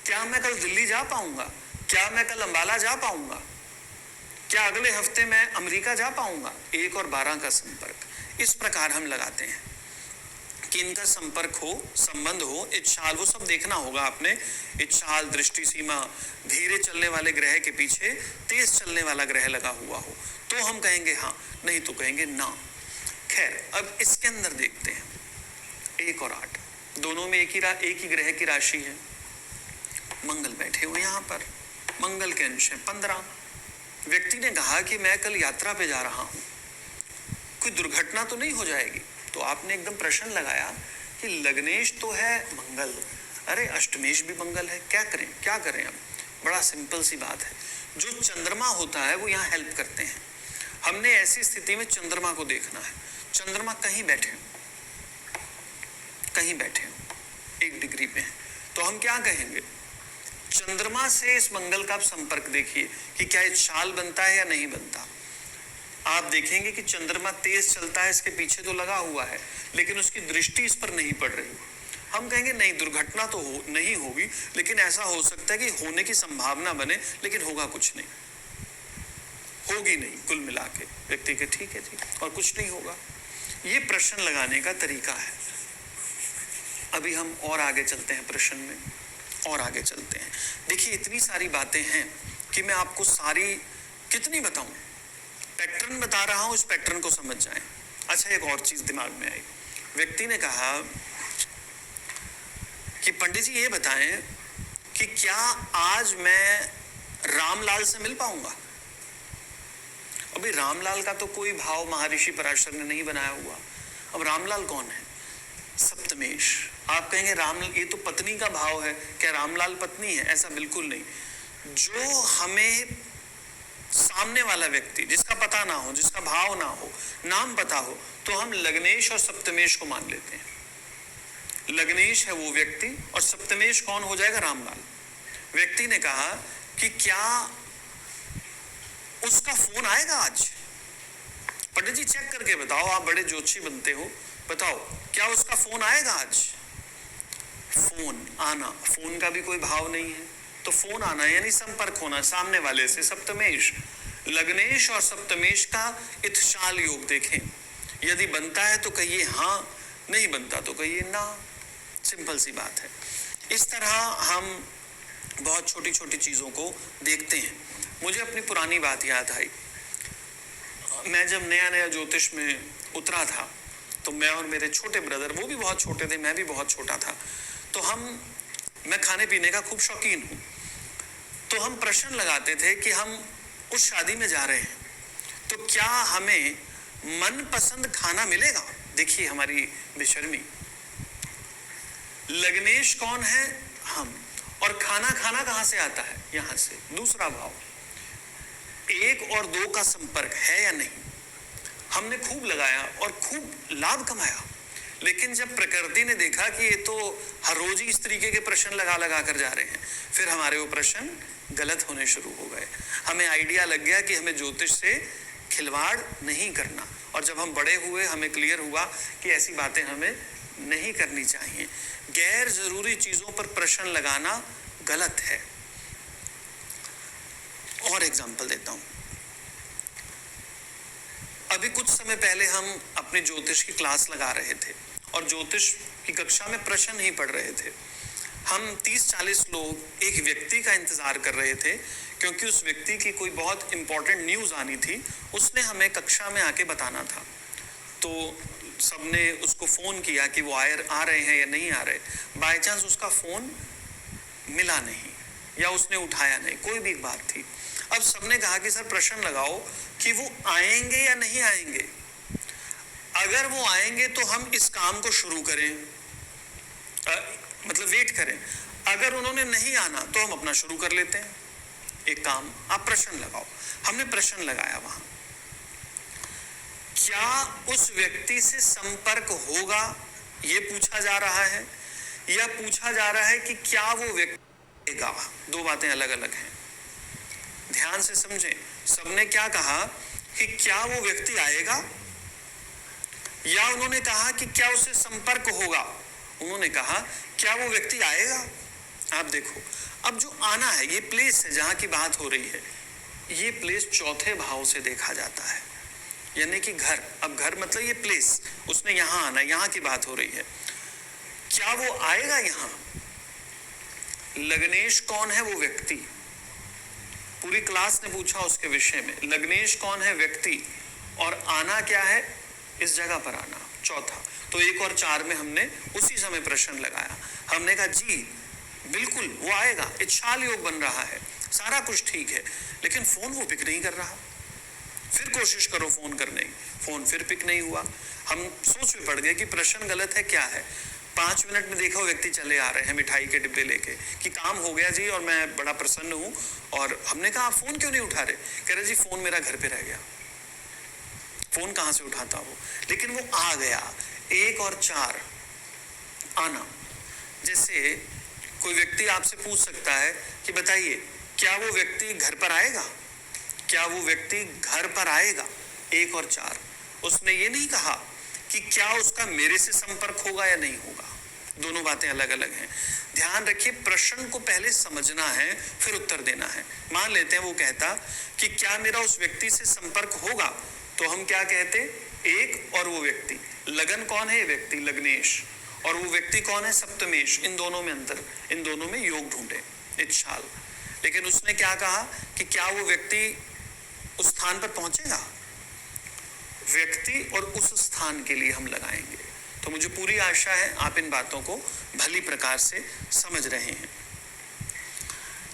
क्या मैं कल दिल्ली जा पाऊंगा? क्या मैं कल अंबाला जा पाऊंगा? क्या अगले हफ्ते मैं अमेरिका जा पाऊंगा? 1 और 12 का संपर्क इस प्रकार हम लगाते हैं कि इनका संपर्क हो, संबंध हो, इच्छाल, वो सब देखना होगा आपने। इच्छाल, दृष्टि सीमा, धीरे चलने वाले ग्रह के पीछे तेज चलने वाला ग्रह लगा हुआ हो तो हम कहेंगे हाँ, नहीं तो कहेंगे ना। खैर, अब इसके अंदर देखते हैं। 1 और 8 दोनों में एक ही ग्रह की राशि है। मंगल बैठे हुए यहाँ पर, मंगल के अंश है 15। व्यक्ति ने कहा कि मैं कल यात्रा पे जा रहा हूँ, कोई दुर्घटना तो नहीं हो जाएगी? तो आपने एकदम प्रश्न लगाया कि लग्नेश तो है मंगल, अरे अष्टमेश भी मंगल है, क्या करें क्या करें। अब बड़ा सिंपल सी बात है, जो चंद्रमा होता है वो यहाँ हेल्प करते हैं। हमने ऐसी स्थिति में चंद्रमा को देखना है। चंद्रमा कहीं बैठे हो 1 डिग्री पे है, तो हम क्या कहेंगे, चंद्रमा से इस मंगल का आप संपर्क देखिए कि क्या ये चाल बनता है या नहीं बनता। आप देखेंगे कि चंद्रमा तेज चलता है, इसके पीछे तो लगा हुआ है, लेकिन उसकी दृष्टि इस पर नहीं पड़ रही। हम कहेंगे नहीं, दुर्घटना तो नहीं होगी, लेकिन ऐसा हो सकता है कि होने की संभावना बने, लेकिन होगा कुछ नहीं, होगी नहीं। कुल मिला के व्यक्ति के ठीक है जी, और कुछ नहीं होगा। ये प्रश्न लगाने का तरीका है। अभी हम और आगे चलते हैं, प्रश्न में और आगे चलते हैं। देखिए इतनी सारी बातें हैं कि मैं आपको सारी कितनी बताऊं, पैटर्न बता रहा हूं, इस पैटर्न को समझ जाएं। अच्छा, एक और चीज दिमाग में आई। व्यक्ति ने कहा कि पंडित जी ये बताएं कि क्या आज मैं रामलाल से मिल पाऊंगा। अभी रामलाल का तो कोई भाव महर्षि पराशर ने नहीं बनाया हुआ। अब रामलाल कौन है? सप्तमेश। आप कहेंगे राम, ये तो पत्नी का भाव है, क्या रामलाल पत्नी है? ऐसा बिल्कुल नहीं। जो हमें सामने वाला व्यक्ति जिसका पता ना हो, जिसका भाव ना हो, नाम पता हो, तो हम लग्नेश और सप्तमेश को मान लेते हैं। लग्नेश है वो व्यक्ति और सप्तमेश कौन हो जाएगा? रामलाल। व्यक्ति ने कहा कि क्या उसका फोन आएगा आज? पंडित जी चेक करके बताओ, आप बड़े ज्योतिषी बनते हो, बताओ क्या उसका फोन आएगा आज? फोन आना, फोन का भी कोई भाव नहीं है, तो फोन आना यानी संपर्क होना सामने वाले से। सप्तमेश, लग्नेश और सप्तमेश का इत्शाल योग देखें। यदि बनता है तो कहिए हाँ, नहीं बनता तो कहिए ना। सिंपल सी बात है। इस तरह हम बहुत छोटी छोटी चीजों को देखते हैं। मुझे अपनी पुरानी बात याद आई। मैं जब नया नया ज्योतिष में उतरा था, तो मैं और मेरे छोटे ब्रदर, वो भी बहुत छोटे थे, मैं भी बहुत छोटा था, तो मैं खाने पीने का खूब शौकीन हूँ, तो हम प्रश्न लगाते थे कि हम उस शादी में जा रहे हैं तो क्या हमें मनपसंद खाना मिलेगा। देखिए हमारी बेशर्मी। लग्नेश कौन है? हम। और खाना खाना कहां से आता है? यहां से। दूसरा भाव, 1 और 2 का संपर्क है या नहीं। हमने खूब लगाया और खूब लाभ कमाया, लेकिन जब प्रकृति ने देखा कि ये तो हर रोज ही इस तरीके के प्रश्न लगा लगा कर जा रहे हैं, फिर हमारे वो प्रश्न गलत होने शुरू हो गए। हमें आइडिया लग गया कि हमें ज्योतिष से खिलवाड़ नहीं करना, और जब हम बड़े हुए हमें क्लियर हुआ कि ऐसी बातें हमें नहीं करनी चाहिए। गैर जरूरी चीजों पर प्रश्न लगाना गलत है। और एग्जाम्पल देता हूं। अभी कुछ समय पहले हम अपने ज्योतिष की क्लास लगा रहे थे और ज्योतिष की कक्षा में प्रश्न ही पढ़ रहे थे। हम 30-40 लोग एक व्यक्ति का इंतजार कर रहे थे, क्योंकि उस व्यक्ति की कोई बहुत इंपॉर्टेंट न्यूज आनी थी, उसने हमें कक्षा में आके बताना था। तो सबने उसको फोन किया कि वो आ रहे हैं या नहीं आ रहे। बाय चांस उसका फोन मिला नहीं या उसने उठाया नहीं, कोई भी बात थी। अब सबने कहा कि सर प्रश्न लगाओ कि वो आएंगे या नहीं आएंगे। अगर वो आएंगे तो हम इस काम को शुरू करें, मतलब वेट करें। अगर उन्होंने नहीं आना तो हम अपना शुरू कर लेते हैं। एक काम, आप प्रश्न लगाओ। हमने प्रश्न लगाया वहां, क्या उस व्यक्ति से संपर्क होगा, ये पूछा जा रहा है, या पूछा जा रहा है कि क्या वो व्यक्ति आएगा। 2 बातें अलग अलग हैं, ध्यान से समझें। सबने क्या कहा कि क्या वो व्यक्ति आएगा, या उन्होंने कहा कि क्या उससे संपर्क होगा। उन्होंने कहा क्या वो व्यक्ति आएगा। आप देखो, अब जो आना है, ये प्लेस है जहां की बात हो रही है, ये प्लेस चौथे भाव से देखा जाता है, यानी कि घर। अब घर मतलब ये प्लेस, उसने यहां आना, यहां की बात हो रही है। क्या वो आएगा यहां? लग्नेश कौन है? वो व्यक्ति। पूरी क्लास ने पूछा उसके विषय में, लग्नेश कौन है? व्यक्ति। और आना क्या है? इस जगह पर आना, चौथा। तो 1 और 4 में हमने उसी समय प्रश्न लगाया। हमने कहा जी बिल्कुल वो आएगा, इच्छाल योग बन रहा है, सारा कुछ ठीक है, लेकिन फोन वो पिक नहीं कर रहा। फिर कोशिश करो फोन करने की, फोन फिर पिक नहीं हुआ। हम सोच में पड़ गए कि प्रश्न गलत है, क्या है। 5 मिनट में देखा वो व्यक्ति चले आ रहे हैं मिठाई के डिब्बे लेके कि काम हो गया जी और मैं बड़ा प्रसन्न हूँ। और हमने कहा आप फोन क्यों नहीं उठा रहे? कह रहे जी फोन मेरा घर पे रह गया। फोन कहाँ से उठाता वो? लेकिन वो आ गया। 1 और 4 आना। जैसे कोई व्यक्ति आपसे पूछ सकता है कि बताइए क्या वो व्यक्ति घर पर आएगा? क्या वो व्यक्ति घर पर आएगा? 1 और 4। उसने ये नहीं कहा कि क्या उसका मेरे से संपर्क होगा या नहीं होगा। दोनों बातें अलग अलग हैं। ध्यान रखिए, प्रश्न को पहले समझना है फिर उत्तर देना है। मान लेते हैं वो कहता कि क्या मेरा उस व्यक्ति से संपर्क होगा, तो हम क्या कहते? एक और वो व्यक्ति। लगन कौन है? ये व्यक्ति लग्नेश। और वो व्यक्ति कौन है? सप्तमेश। इन दोनों में अंतर, इन दोनों में योग ढूंढे। इच्छाल। लेकिन उसने क्या कहा कि क्या वो व्यक्ति उस स्थान पर पहुंचेगा? व्यक्ति और उस स्थान के लिए हम लगाएंगे। तो मुझे पूरी आशा है आप इन बातों को भली प्रकार से समझ रहे हैं।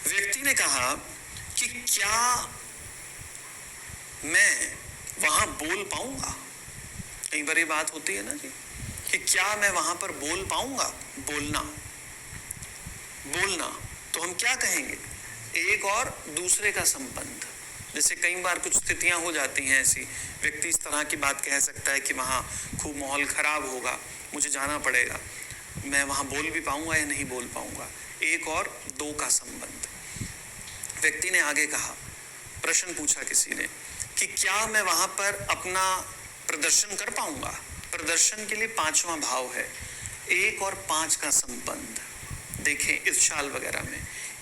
व्यक्ति ने कहा कि क्या मैं वहां बोल पाऊंगा? कई बार ये बात होती है ना जी कि क्या मैं वहां पर बोल पाऊंगा? बोलना, बोलना तो हम क्या कहेंगे? एक और दूसरे का संबंध। जैसे कई बार कुछ स्थितियां हो जाती हैं ऐसी, व्यक्ति इस तरह की बात कह सकता है कि वहां खूब माहौल खराब होगा, मुझे जाना पड़ेगा, मैं वहां बोल भी पाऊंगा या नहीं बोल पाऊंगा। 1 और 2 का संबंध। व्यक्ति ने आगे कहा, प्रश्न पूछा किसी ने कि क्या मैं वहां पर अपना प्रदर्शन कर पाऊंगा? प्रदर्शन के लिए 5वां भाव है 1 और 5 का संबंध। देखें इस शाल वगैरह में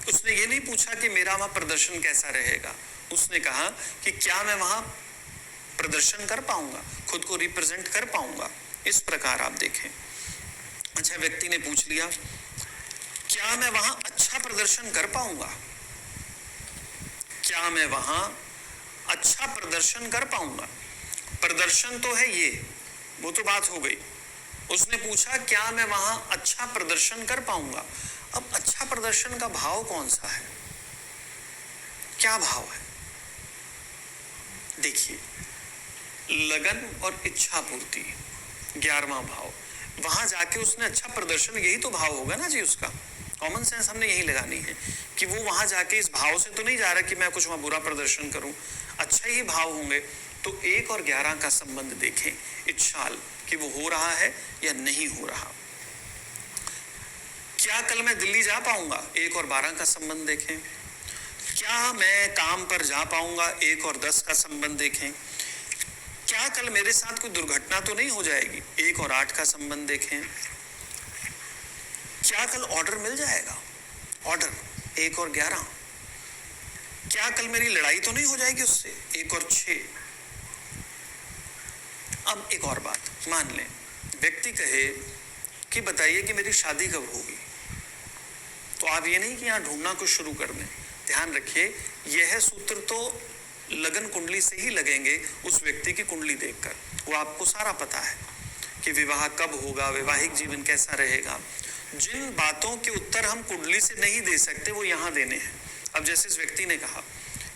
उसने ये नहीं पूछा कि मेरा वहां प्रदर्शन कैसा रहेगा, उसने कहा कि क्या मैं वहां प्रदर्शन कर पाऊंगा, खुद को रिप्रेजेंट कर पाऊंगा। इस प्रकार आप देखें। अच्छा, व्यक्ति ने पूछ लिया क्या मैं वहां अच्छा प्रदर्शन कर पाऊंगा? क्या मैं वहां अच्छा प्रदर्शन कर पाऊंगा? प्रदर्शन तो है ये, वो तो बात हो गई। उसने पूछा क्या मैं वहां अच्छा प्रदर्शन कर पाऊंगा? अब अच्छा प्रदर्शन का भाव कौन सा है? क्या भाव है? देखिए, लगन और इच्छा पूर्ति 11वां भाव। वहां जाके उसने अच्छा प्रदर्शन, यही तो भाव होगा ना जी उसका। कॉमन सेंस हमने यही लगानी है कि वो वहां जाके इस भाव से तो नहीं जा रहा कि मैं कुछ वहां बुरा प्रदर्शन करूं, अच्छा ही भाव होंगे। तो 1 और 11 का संबंध देखें इच्छाल कि वो हो रहा है या नहीं हो रहा। क्या कल मैं दिल्ली जा पाऊंगा? 1 और 12 का संबंध देखें। क्या मैं काम पर जा पाऊंगा? 1 और 10 का संबंध देखें। क्या कल मेरे साथ कोई दुर्घटना तो नहीं हो जाएगी? 1 और 8 का संबंध देखें। क्या कल ऑर्डर मिल जाएगा? ऑर्डर 1 और 11। क्या कल मेरी लड़ाई तो नहीं हो जाएगी उससे? 1 और 6। अब एक और बात, मान लें व्यक्ति कहे कि बताइए कि मेरी शादी कब होगी, तो आप ये नहीं कि यहाँ ढूंढना कुछ शुरू कर दें। ध्यान रखिए, यह सूत्र तो लगन कुंडली से ही लगेंगे। उस व्यक्ति की कुंडली देखकर वो आपको सारा पता है कि विवाह कब होगा, वैवाहिक जीवन कैसा रहेगा। जिन बातों के उत्तर हम कुंडली से नहीं दे सकते वो यहाँ देने हैं। अब जैसे इस व्यक्ति ने कहा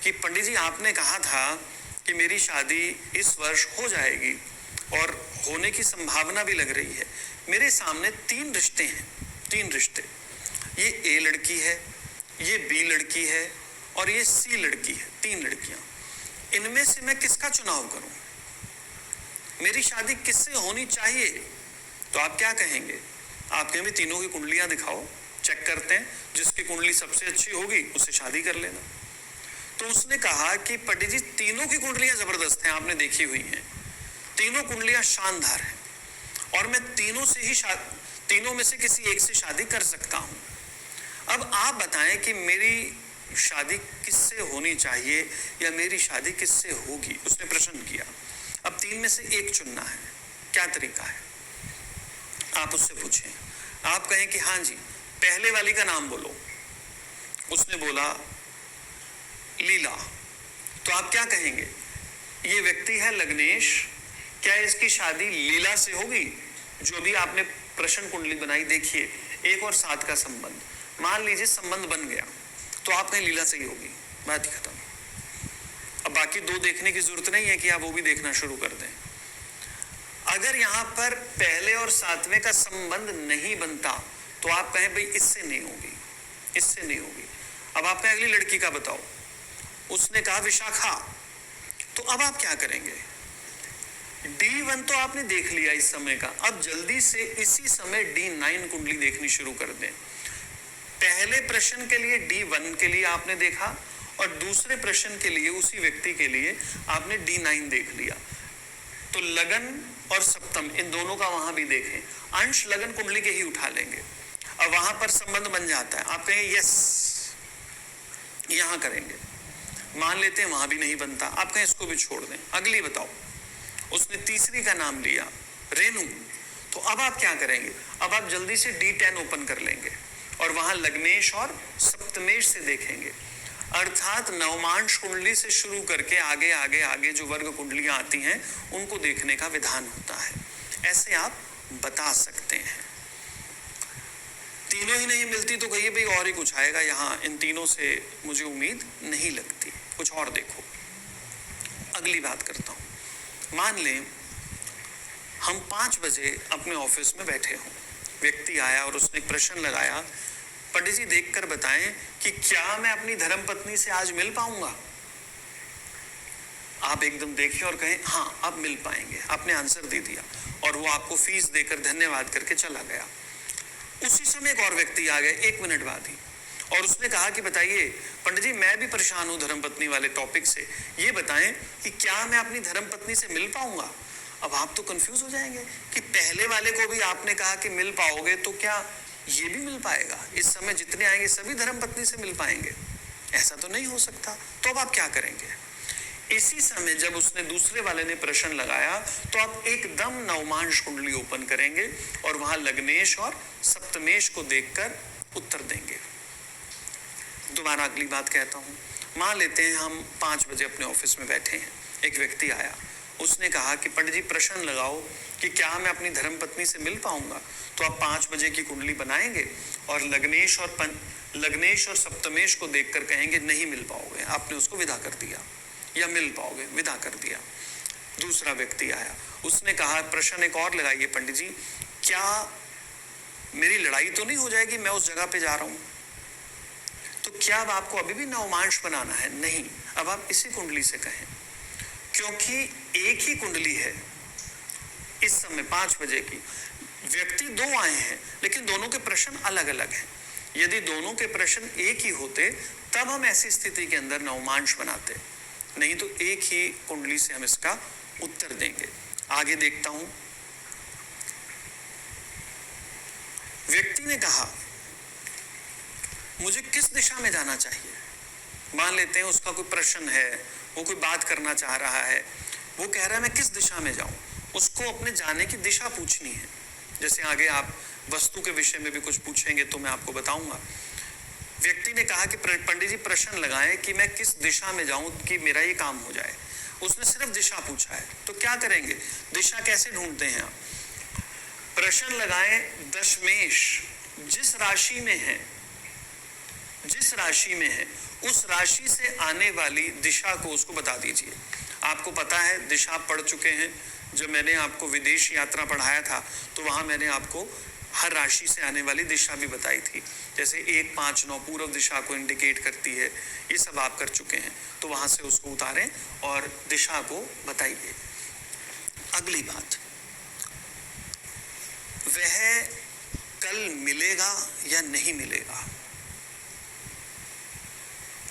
कि पंडित जी आपने कहा था कि मेरी शादी इस वर्ष हो जाएगी और होने की संभावना भी लग रही है। मेरे सामने 3 रिश्ते हैं, 3 रिश्ते। ये ए लड़की है, ये बी लड़की है और ये सी लड़की है। 3 लड़कियां। इनमें से मैं किसका चुनाव करूं? मेरी शादी किससे होनी चाहिए? तो आप क्या कहेंगे? आप कहेंगे तीनों की कुंडलियां दिखाओ, चेक करते हैं, जिसकी कुंडली सबसे अच्छी होगी उससे शादी कर लेना। तो उसने कहा कि पंडित जी तीनों की कुंडलियां जबरदस्त हैं, आपने देखी हुई हैं, तीनों कुंडलियां शानदार हैं और मैं तीनों में से किसी एक से शादी कर सकता हूं। अब आप बताएं कि मेरी शादी किससे होनी चाहिए या मेरी शादी किससे होगी? उसने प्रश्न किया। अब 3 में से एक चुनना है, क्या तरीका है? आप उससे पूछें, आप कहें कि हाँ जी पहले वाली का नाम बोलो। उसने बोला लीला। तो आप क्या कहेंगे? ये व्यक्ति है लग्नेश, क्या इसकी शादी लीला से होगी? जो भी आपने प्रश्न कुंडली बनाई, देखिए 1 और 7 का संबंध। मान लीजिए संबंध बन गया तो आप कहें लीला से ही होगी, बात ही खत्म। अब बाकी 2 देखने की जरूरत नहीं है कि आप वो भी देखना शुरू कर दें। अगर यहाँ पर पहले और सातवें का संबंध नहीं बनता तो आप कहें भाई इससे नहीं होगी, इससे नहीं होगी। अब आप कहें अगली लड़की का बताओ, उसने कहा विशाखा, तो अब आप क्या करेंगे? D1 तो आपने देख लिया इस समय का, अब जल्दी से इसी समय D9 कुंडली देखनी शुरू कर दें। पहले प्रश्न के लिए D1 के लिए आपने देखा और दूसरे प्रश्न के लिए उसी व्यक्ति के लिए आपने D9 देख लिया, तो लगन और सप्तम इन दोनों का वहां भी देखें, अंश लगन कुंडली के ही उठा लेंगे। अब वहां पर संबंध बन जाता है, आप कहें यस, यहां करेंगे, मान लेते हैं वहां भी नहीं बनता, आप कहें इसको भी छोड़ दें। अगली बताओ, उसने तीसरी का नाम लिया रेणु, तो अब आप क्या करेंगे? अब आप जल्दी से D10 ओपन कर लेंगे और वहां लग्नेश और सप्तमेश से देखेंगे, अर्थात नवमांश कुंडली से शुरू करके आगे आगे आगे जो वर्ग कुंडलियां आती हैं उनको देखने का विधान होता है। ऐसे आप बता सकते हैं। तीनों ही नहीं मिलती तो कहिए भाई और ही कुछ आएगा, यहाँ इन तीनों से मुझे उम्मीद नहीं लगती, कुछ और देखो। अगली बात करता हूं, मान लें हम 5 बजे अपने ऑफिस में बैठे हों, व्यक्ति आया और उसने एक प्रश्न लगाया, पंडित जी देखकर बताएं कि क्या मैं अपनी धर्मपत्नी से आज मिल पाऊंगा? आप एकदम देखिए और कहें हाँ आप मिल पाएंगे, आपने आंसर दे दिया और वो आपको फीस देकर धन्यवाद करके चला गया। उसी समय एक और व्यक्ति आ गया 1 मिनट बाद ही, और उसने कहा कि बताइए पंडित जी मैं भी परेशान हूं धर्मपत्नी वाले टॉपिक से, ये बताएं कि क्या मैं अपनी धर्मपत्नी से मिल पाऊंगा? अब आप तो कंफ्यूज हो जाएंगे कि पहले वाले को भी आपने कहा कि मिल पाओगे, तो क्या ये भी मिल पाएगा? इस समय जितने आएंगे सभी धर्मपत्नी से मिल पाएंगे? ऐसा तो नहीं हो सकता। तो अब आप क्या करेंगे? इसी समय जब उसने दूसरे वाले ने प्रश्न लगाया तो आप एकदम नवमांश कुंडली ओपन करेंगे और वहां लग्नेश और सप्तमेश को देखकर उत्तर देंगे। दोबारा अगली बात कहता हूं, मान लेते हैं हम 5 बजे अपने ऑफिस में बैठे हैं, एक व्यक्ति आया, उसने कहा कि पंडित जी प्रश्न लगाओ कि क्या मैं अपनी धर्मपत्नी से मिल पाऊंगा? तो आप 5 बजे की कुंडली बनाएंगे और लग्नेश और सप्तमेश को देखकर कहेंगे नहीं मिल पाओगे, आपने उसको विदा कर दिया, या मिल पाओगे, विदा कर दिया। दूसरा व्यक्ति आया, उसने कहा प्रश्न एक और लगाइए पंडित जी, क्या मेरी लड़ाई तो नहीं हो जाएगी, मैं उस जगह पे जा रहा हूं? तो क्या अब आपको अभी भी नवमांश बनाना है? नहीं, अब आप इसी कुंडली से कहें, क्योंकि एक ही कुंडली है इस समय 5 बजे की। व्यक्ति 2 आए हैं लेकिन दोनों के प्रश्न अलग अलग हैं। यदि दोनों के प्रश्न एक ही होते तब हम ऐसी स्थिति के अंदर नवमांश बनाते, नहीं तो एक ही कुंडली से हम इसका उत्तर देंगे। आगे देखता हूं, व्यक्ति ने कहा मुझे किस दिशा में जाना चाहिए? मान लेते हैं उसका कोई प्रश्न है, वो कोई बात करना चाह रहा है, वो कह रहा है मैं किस दिशा में जाऊं, उसको अपने जाने की दिशा पूछनी है। जैसे आगे आप वस्तु के विषय में भी कुछ पूछेंगे तो मैं आपको बताऊंगा। व्यक्ति ने कहा कि पंडित जी प्रश्न लगाएं कि मैं किस दिशा में जाऊं कि मेरा ये काम हो जाए। उसने सिर्फ दिशा पूछा है, तो क्या करेंगे? दिशा कैसे ढूंढते हैं आप? प्रश्न लगाएं दशमेश जिस राशि में है, जिस राशि में है उस राशि से आने वाली दिशा को उसको बता दीजिए। आपको पता है दिशा पढ़ चुके हैं, जब मैंने आपको विदेश यात्रा पढ़ाया था तो वहां मैंने आपको हर राशि से आने वाली दिशा भी बताई थी, जैसे 1, 5, 9 पूर्व दिशा को इंडिकेट करती है, ये सब आप कर चुके हैं, तो वहां से उसको उतारें और दिशा को बताइए। अगली बात, वह कल मिलेगा या नहीं मिलेगा?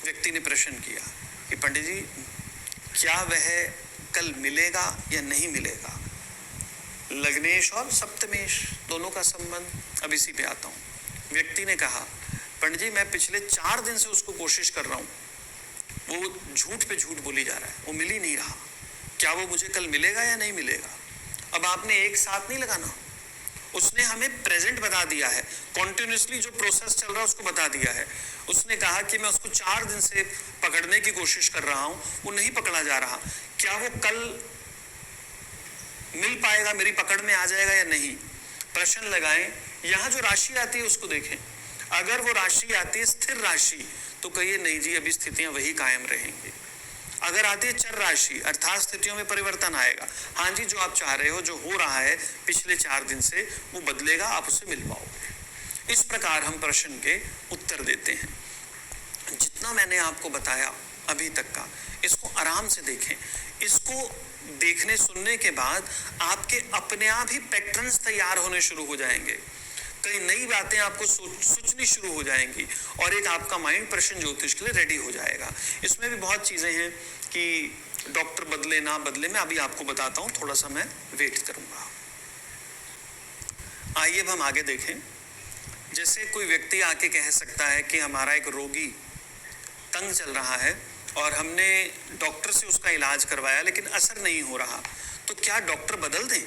व्यक्ति ने प्रश्न किया कि पंडित जी क्या वह कल मिलेगा या नहीं मिलेगा? लग्नेश और सप्तमेश दोनों का संबंध। अब इसी पे आता हूं। व्यक्ति ने कहा पंडित जी मैं पिछले 4 दिन से उसको कोशिश कर रहा हूं, वो झूठ पे झूठ बोली जा रहा है, वो मिल ही नहीं रहा, क्या वो मुझे कल मिलेगा या नहीं मिलेगा? अब आपने एक साथ नहीं लगाना, उसने हमें प्रेजेंट बता दिया है, कॉन्टिन्यूसली जो प्रोसेस चल रहा है उसको बता दिया है। उसने कहा कि मैं उसको 4 दिन से पकड़ने की कोशिश कर रहा हूं, वो नहीं पकड़ा जा रहा, क्या वो कल मिल पाएगा, मेरी पकड़ में आ जाएगा या नहीं? प्रश्न लगाएं, यहां जो राशि आती है उसको देखें, अगर वो राशि आती है स्थिर राशि तो कहिए नहीं जी अभी स्थितियां वही कायम रहेंगी। अगर आती है चर राशि अर्थात स्थितियों में परिवर्तन आएगा, हाँ जी जो आप चाह रहे हो, जो हो रहा है पिछले 4 दिन से वो बदलेगा, आप उससे मिल पाओगे। इस प्रकार हम प्रश्न के उत्तर देते हैं। जितना मैंने आपको बताया अभी तक का, इसको आराम से देखें। इसको देखने सुनने के बाद आपके अपने आप ही पैटर्न्स तैयार होने शुरू हो जाएंगे, कई नई बातें आपको सोचनी शुरू हो जाएंगी और एक आपका माइंड प्रश्न ज्योतिष के लिए रेडी हो जाएगा। इसमें भी बहुत चीजें हैं कि डॉक्टर बदले ना बदले, मैं अभी आपको बताता हूं, थोड़ा सा मैं वेट करूंगा। आइए अब हम आगे देखें। जैसे कोई व्यक्ति आके कह सकता है कि हमारा एक रोगी तंग चल रहा है और हमने डॉक्टर से उसका इलाज करवाया लेकिन असर नहीं हो रहा, तो क्या डॉक्टर बदल दें?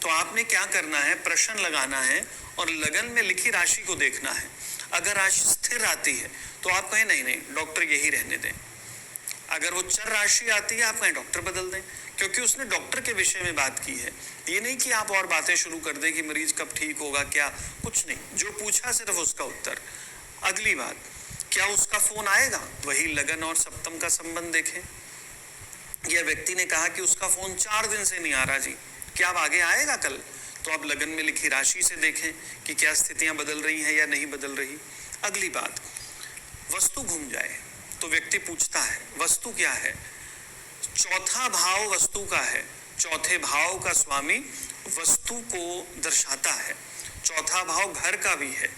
तो आपने क्या करना है, प्रश्न लगाना है और लगन में लिखी राशि को देखना है। अगर राशि स्थिर आती है तो आप कहें नहीं नहीं डॉक्टर यही रहने दें। अगर वो चर राशि आती है आप कहें डॉक्टर बदल दें, क्योंकि उसने डॉक्टर के विषय में बात की है। ये नहीं कि आप और बातें शुरू कर दें कि मरीज कब ठीक होगा, क्या, कुछ नहीं, जो पूछा सिर्फ उसका उत्तर। अगली बात, क्या उसका फोन आएगा? वही लगन और सप्तम का संबंध देखें। यह व्यक्ति ने कहा कि उसका फोन 4 दिन से नहीं आ रहा जी, क्या अब आगे आएगा कल? तो आप लगन में लिखी राशि से देखें कि क्या स्थितियां बदल रही हैं या नहीं बदल रही। अगली बात, वस्तु घूम जाए तो व्यक्ति पूछता है वस्तु क्या है? चौथा भाव वस्तु का है, चौथे भाव का स्वामी वस्तु को दर्शाता है, चौथा भाव घर का भी है।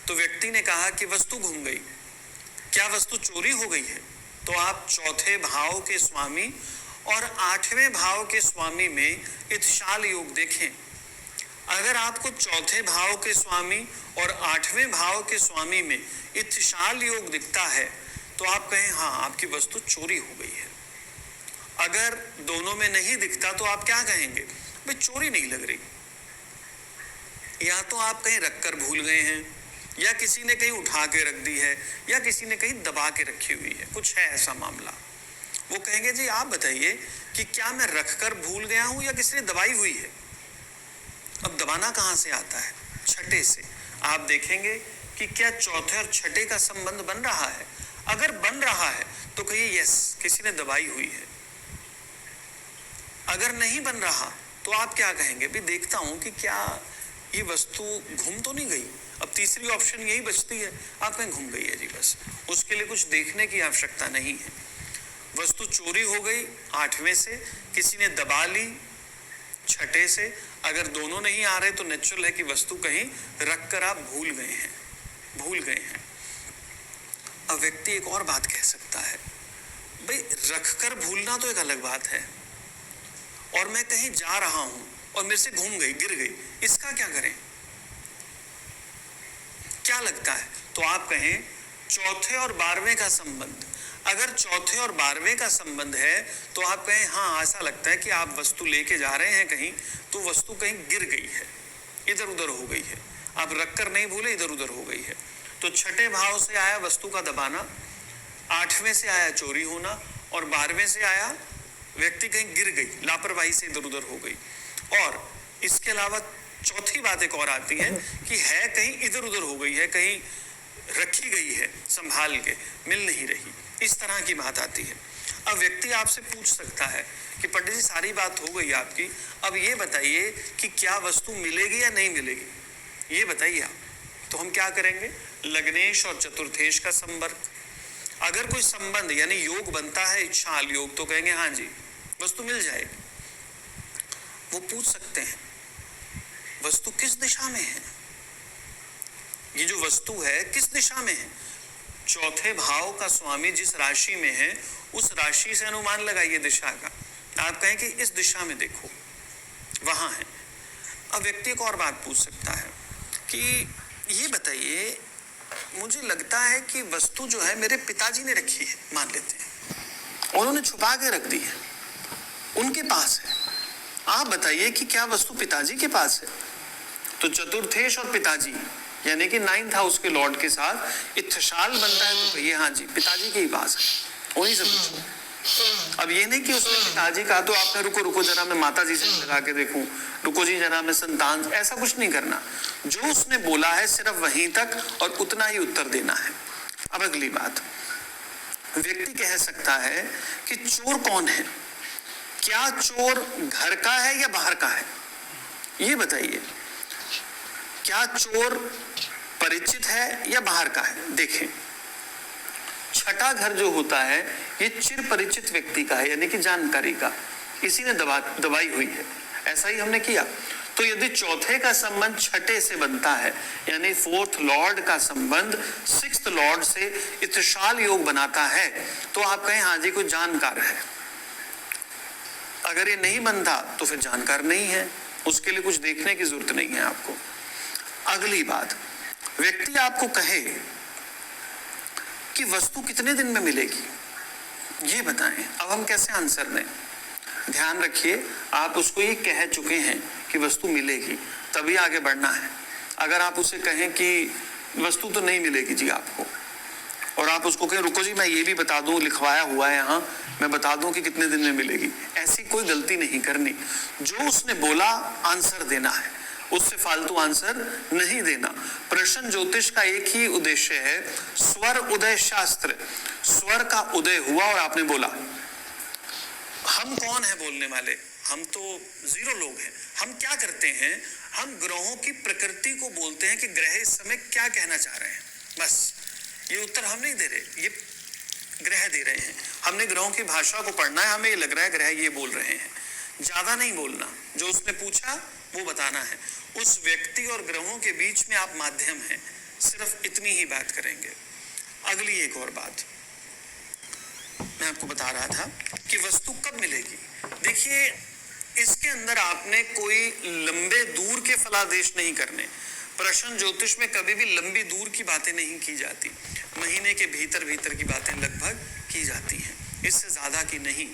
तो व्यक्ति ने कहा कि वस्तु घूम गई, क्या वस्तु चोरी हो गई है? तो आप चौथे भाव के स्वामी और 8वें भाव के स्वामी में इत्शाल योग देखें। अगर आपको चौथे भाव के स्वामी और 8वें भाव के स्वामी में इत्शाल योग दिखता है तो आप कहें हाँ आपकी वस्तु चोरी हो गई है। अगर दोनों में नहीं दिखता तो आप क्या कहेंगे, भाई चोरी नहीं लग रही, या तो आप कहीं रखकर भूल गए हैं, या किसी ने कहीं उठा के रख दी है, या किसी ने कहीं दबा के रखी हुई है, कुछ है ऐसा मामला। वो कहेंगे जी आप बताइए कि क्या मैं रखकर भूल गया हूं या किसी ने दबाई हुई है? अब दबाना कहां से आता है? छठे से। आप देखेंगे कि क्या चौथे और छठे का संबंध बन रहा है। अगर बन रहा है तो कहिए यस किसी ने दबाई हुई है। अगर नहीं बन रहा तो आप क्या कहेंगे, भी देखता हूं कि क्या ये वस्तु घूम तो नहीं गई। अब तीसरी ऑप्शन यही बचती है, आप कहें घूम गई है जी, बस उसके लिए कुछ देखने की आवश्यकता नहीं है। वस्तु चोरी हो गई 8वें से, किसी ने दबा ली 6ठे से। अगर दोनों नहीं आ रहे तो नेचुरल है कि वस्तु कहीं रखकर आप भूल गए हैं। अब व्यक्ति एक और बात कह सकता है, भाई रखकर भूलना तो एक अलग बात है, और मैं कहीं जा रहा हूं और मेरे से घूम गई, गिर गई, इसका क्या करें? क्या लगता है? तो आप कहें चौथे और 12वें का संबंध। अगर चौथे और 12वें का संबंध है तो आप कहें हाँ ऐसा लगता है कि आप वस्तु लेके जा रहे हैं कहीं, तो वस्तु कहीं गिर गई है, इधर उधर हो गई है, आप रखकर नहीं भूले, इधर उधर हो गई है। तो छठे भाव से आया वस्तु का दबाना, 8वें से आया चोरी होना, और 12वें से आया व्यक्ति कहीं गिर गई, लापरवाही से इधर उधर हो गई। और इसके अलावा चौथी बात एक और आती है कि है कहीं इधर उधर हो गई है, कहीं रखी गई है संभाल के, मिल नहीं रही, इस तरह की बात आती है। अब व्यक्ति आपसे पूछ सकता है कि पंडित जी सारी बात हो गई आपकी, अब ये बताइए कि क्या वस्तु मिलेगी या नहीं मिलेगी, ये बताइए आप। तो हम क्या करेंगे, लग्नेश और चतुर्थेश का संपर्क। अगर कोई संबंध यानी योग बनता है इच्छाल योग, तो कहेंगे हाँ जी वस्तु मिल जाएगी। वो पूछ सकते हैं वस्तु किस दिशा में है, ये जो वस्तु है किस दिशा में है। चौथे भाव का स्वामी जिस राशि में है उस राशि से अनुमान लगाइए दिशा का। आप कहें कि इस दिशा में देखो वहां है। अब व्यक्ति एक और बात पूछ सकता है कि ये बताइए मुझे लगता है कि वस्तु जो है मेरे पिताजी ने रखी है, मान लेते हैं उन्होंने छुपा के रख दी है, उनके पास है, आप बताइए कि क्या वस्तु पिताजी के पास है। तो चतुर्थेश और पिताजी यानी कि 9th हाउस के लॉर्ड के साथ इत्थशाल बनता है, तो कहिए हाँ जी पिताजी के ही पास है, उन्हीं से पूछो। अब ये नहीं कि उसने पिताजी कहा तो आपने रुको जरा मैं माता जी से लगा के देखूं, रुको जी जरा मैं संतान, ऐसा कुछ नहीं करना। जो उसने बोला है सिर्फ वहीं तक और उतना ही उत्तर देना है। अब अगली बात, व्यक्ति कह सकता है कि चोर कौन है, क्या चोर घर का है या बाहर का है, ये बताइए। क्या चोर परिचित है या बाहर का है। देखें, छठा घर जो होता है ये चिर परिचित व्यक्ति का है, यानी कि जानकारी का, इसी ने दवाई हुई है, ऐसा ही हमने किया। तो यदि चौथे का संबंध छठे से बनता है, यानी फोर्थ लॉर्ड का संबंध सिक्स्थ लॉर्ड से इत्शाल योग बनाता है, तो आप कहें हाँ जी कोई जानकार है। अगर ये नहीं बनता तो फिर जानकार नहीं है, उसके लिए कुछ देखने की जरूरत नहीं है आपको। अगली बात, व्यक्ति आपको कहे कि वस्तु कितने दिन में मिलेगी, ये बताएं। अब हम कैसे आंसर दें। ध्यान रखिए, आप उसको ये कह चुके हैं कि वस्तु मिलेगी, तभी आगे बढ़ना है। अगर आप उसे कहें कि वस्तु तो नहीं मिलेगी जी आपको, और आप उसको कहें रुको जी मैं ये भी बता दूं, लिखवाया हुआ है यहाँ, मैं बता दूं कि कितने दिन में मिलेगी, ऐसी कोई गलती नहीं करनी। जो उसने बोला आंसर देना है, उससे फालतू आंसर नहीं देना। प्रश्न ज्योतिष का एक ही उद्देश्य है, स्वर उदय शास्त्र। स्वर का उदय हुआ और आपने बोला। हम कौन है बोलने वाले, हम तो जीरो लोग हैं। हम क्या करते हैं, हम ग्रहों की प्रकृति को बोलते हैं कि ग्रह इस समय क्या कहना चाह रहे हैं, बस। ये उत्तर हम नहीं दे रहे, ये ग्रह दे रहे हैं। हमने ग्रहों की भाषा को पढ़ना है, हमें ये लग रहा है ग्रह ये बोल रहे हैं। ज्यादा नहीं बोलना, जो उसने पूछा वो बताना है। उस व्यक्ति और ग्रहों के बीच में आप माध्यम हैं, सिर्फ इतनी ही बात करेंगे। अगली एक और बात मैं आपको बता रहा था कि वस्तु कब मिलेगी। देखिए, इसके अंदर आपने कोई लंबे दूर के फलादेश नहीं करने। प्रश्न ज्योतिष में कभी भी लंबी दूर की बातें नहीं की जाती, महीने के भीतर भीतर की बातें लगभग की जाती हैं, इससे ज्यादा की नहीं।